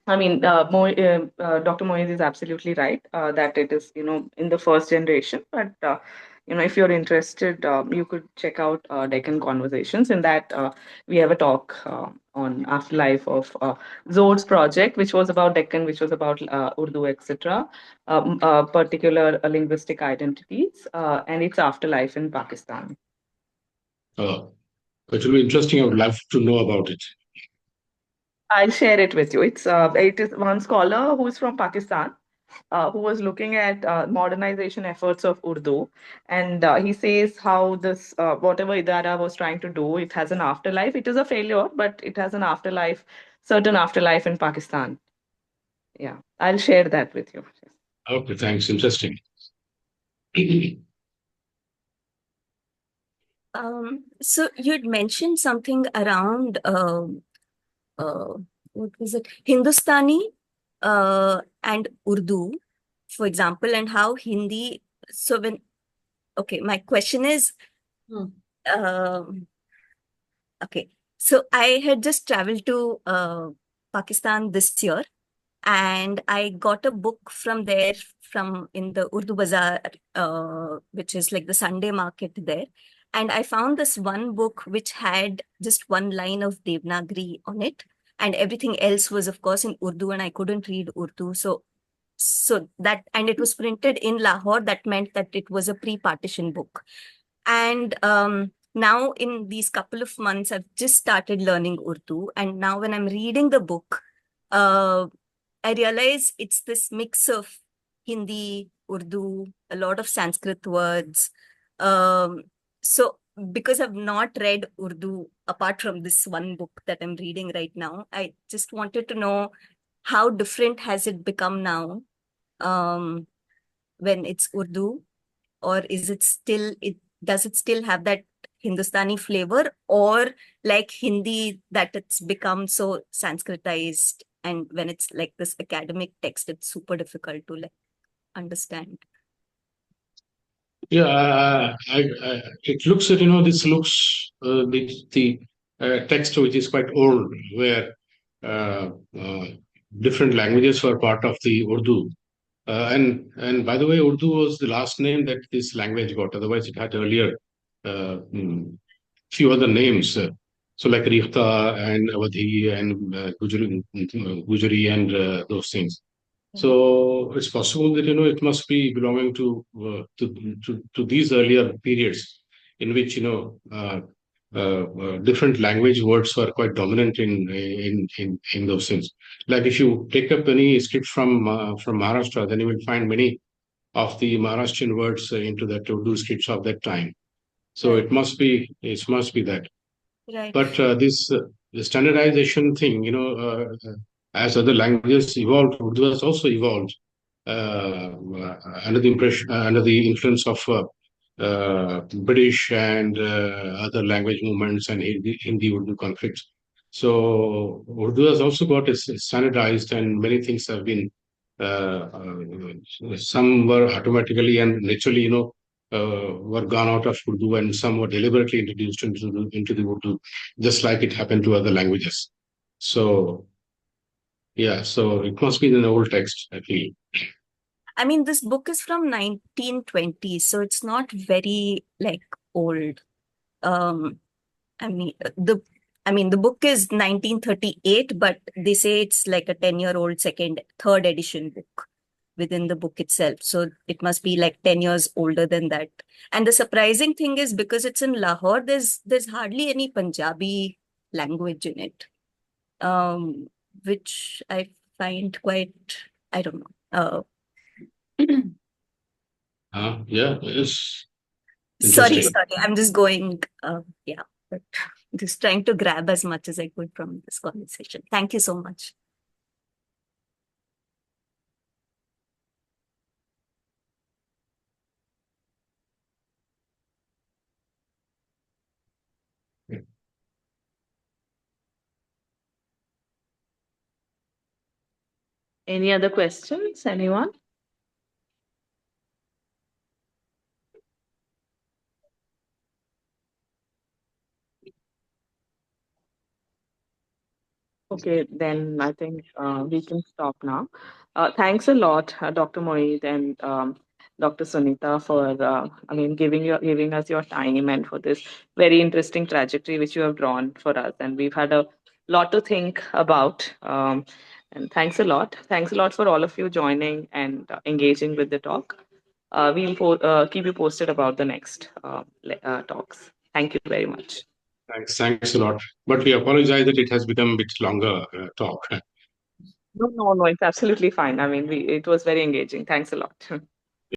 S1: I mean, Dr. Moid is absolutely right that it is, in the first generation. But if you're interested, you could check out Deccan Conversations. In that, we have a talk on afterlife of Zord's project, which was about Deccan, which was about Urdu, etc., particular linguistic identities, and its afterlife in Pakistan.
S4: It will be interesting. I would love to know about it.
S1: I'll share it with you. It is one scholar who is from Pakistan, who was looking at modernization efforts of Urdu, and he says how this whatever Idara was trying to do, it has an afterlife. It is a failure, but it has an afterlife, certain afterlife in Pakistan. Yeah, I'll share that with you.
S4: Okay, thanks. Interesting.
S7: So you'd mentioned something around what was it? Hindustani and Urdu, for example, and how Hindi. So my question is, okay, so I had just traveled to Pakistan this year, and I got a book from there from in the Urdu Bazaar, which is like the Sunday market there. And I found this one book which had just one line of Devanagari on it, and everything else was, of course, in Urdu, and I couldn't read Urdu. So that, and it was printed in Lahore. That meant that it was a pre-partition book. And now in these couple of months, I've just started learning Urdu. And now when I'm reading the book, I realize it's this mix of Hindi, Urdu, a lot of Sanskrit words. So because I've not read Urdu apart from this one book that I'm reading right now, I just wanted to know how different has it become now when it's Urdu, or is it still does it still have that Hindustani flavor, or like Hindi that it's become so Sanskritized, and when it's like this academic text, it's super difficult to like understand.
S4: Yeah, it looks at, this looks the text which is quite old, where uh, uh, different languages were part of the Urdu. And by the way, Urdu was the last name that this language got. Otherwise, it had earlier few other names. So like Rikhta and Awadhi and Gujari and those things. So it's possible that it must be belonging to these earlier periods in which different language words were quite dominant in those things. Like if you take up any script from Maharashtra, then you will find many of the Maharashtrian words into that Urdu scripts of that time. So
S7: Right.
S4: it must be that.
S7: Right.
S4: But the standardization thing, as other languages evolved, Urdu has also evolved under the influence of British and other language movements and Hindi Urdu conflicts. So Urdu has also got standardized, and many things have been. Some were automatically and naturally, were gone out of Urdu, and some were deliberately introduced into the Urdu, just like it happened to other languages. So yeah, so it must be an old text, I feel.
S7: I mean, this book is from 1920, so it's not very like old. I mean, the book is 1938, but they say it's like a 10-year-old third edition book within the book itself. So it must be like 10 years older than that. And the surprising thing is, because it's in Lahore, there's hardly any Punjabi language in it, which I find quite, I don't know.
S4: Yeah, it's
S7: Sorry,
S4: interesting.
S7: I'm just going, but just trying to grab as much as I could from this conversation. Thank you so much.
S1: Any other questions? Anyone? Okay, then I think we can stop now. Thanks a lot, Dr. Moid and Dr. Suneetha, for giving us your time and for this very interesting trajectory which you have drawn for us. And we've had a lot to think about. And thanks a lot. Thanks a lot for all of you joining and engaging with the talk. We'll keep you posted about the next talks. Thank you very much.
S4: Thanks a lot. But we apologize that it has become a bit longer talk.
S1: No, it's absolutely fine. It was very engaging. Thanks a lot.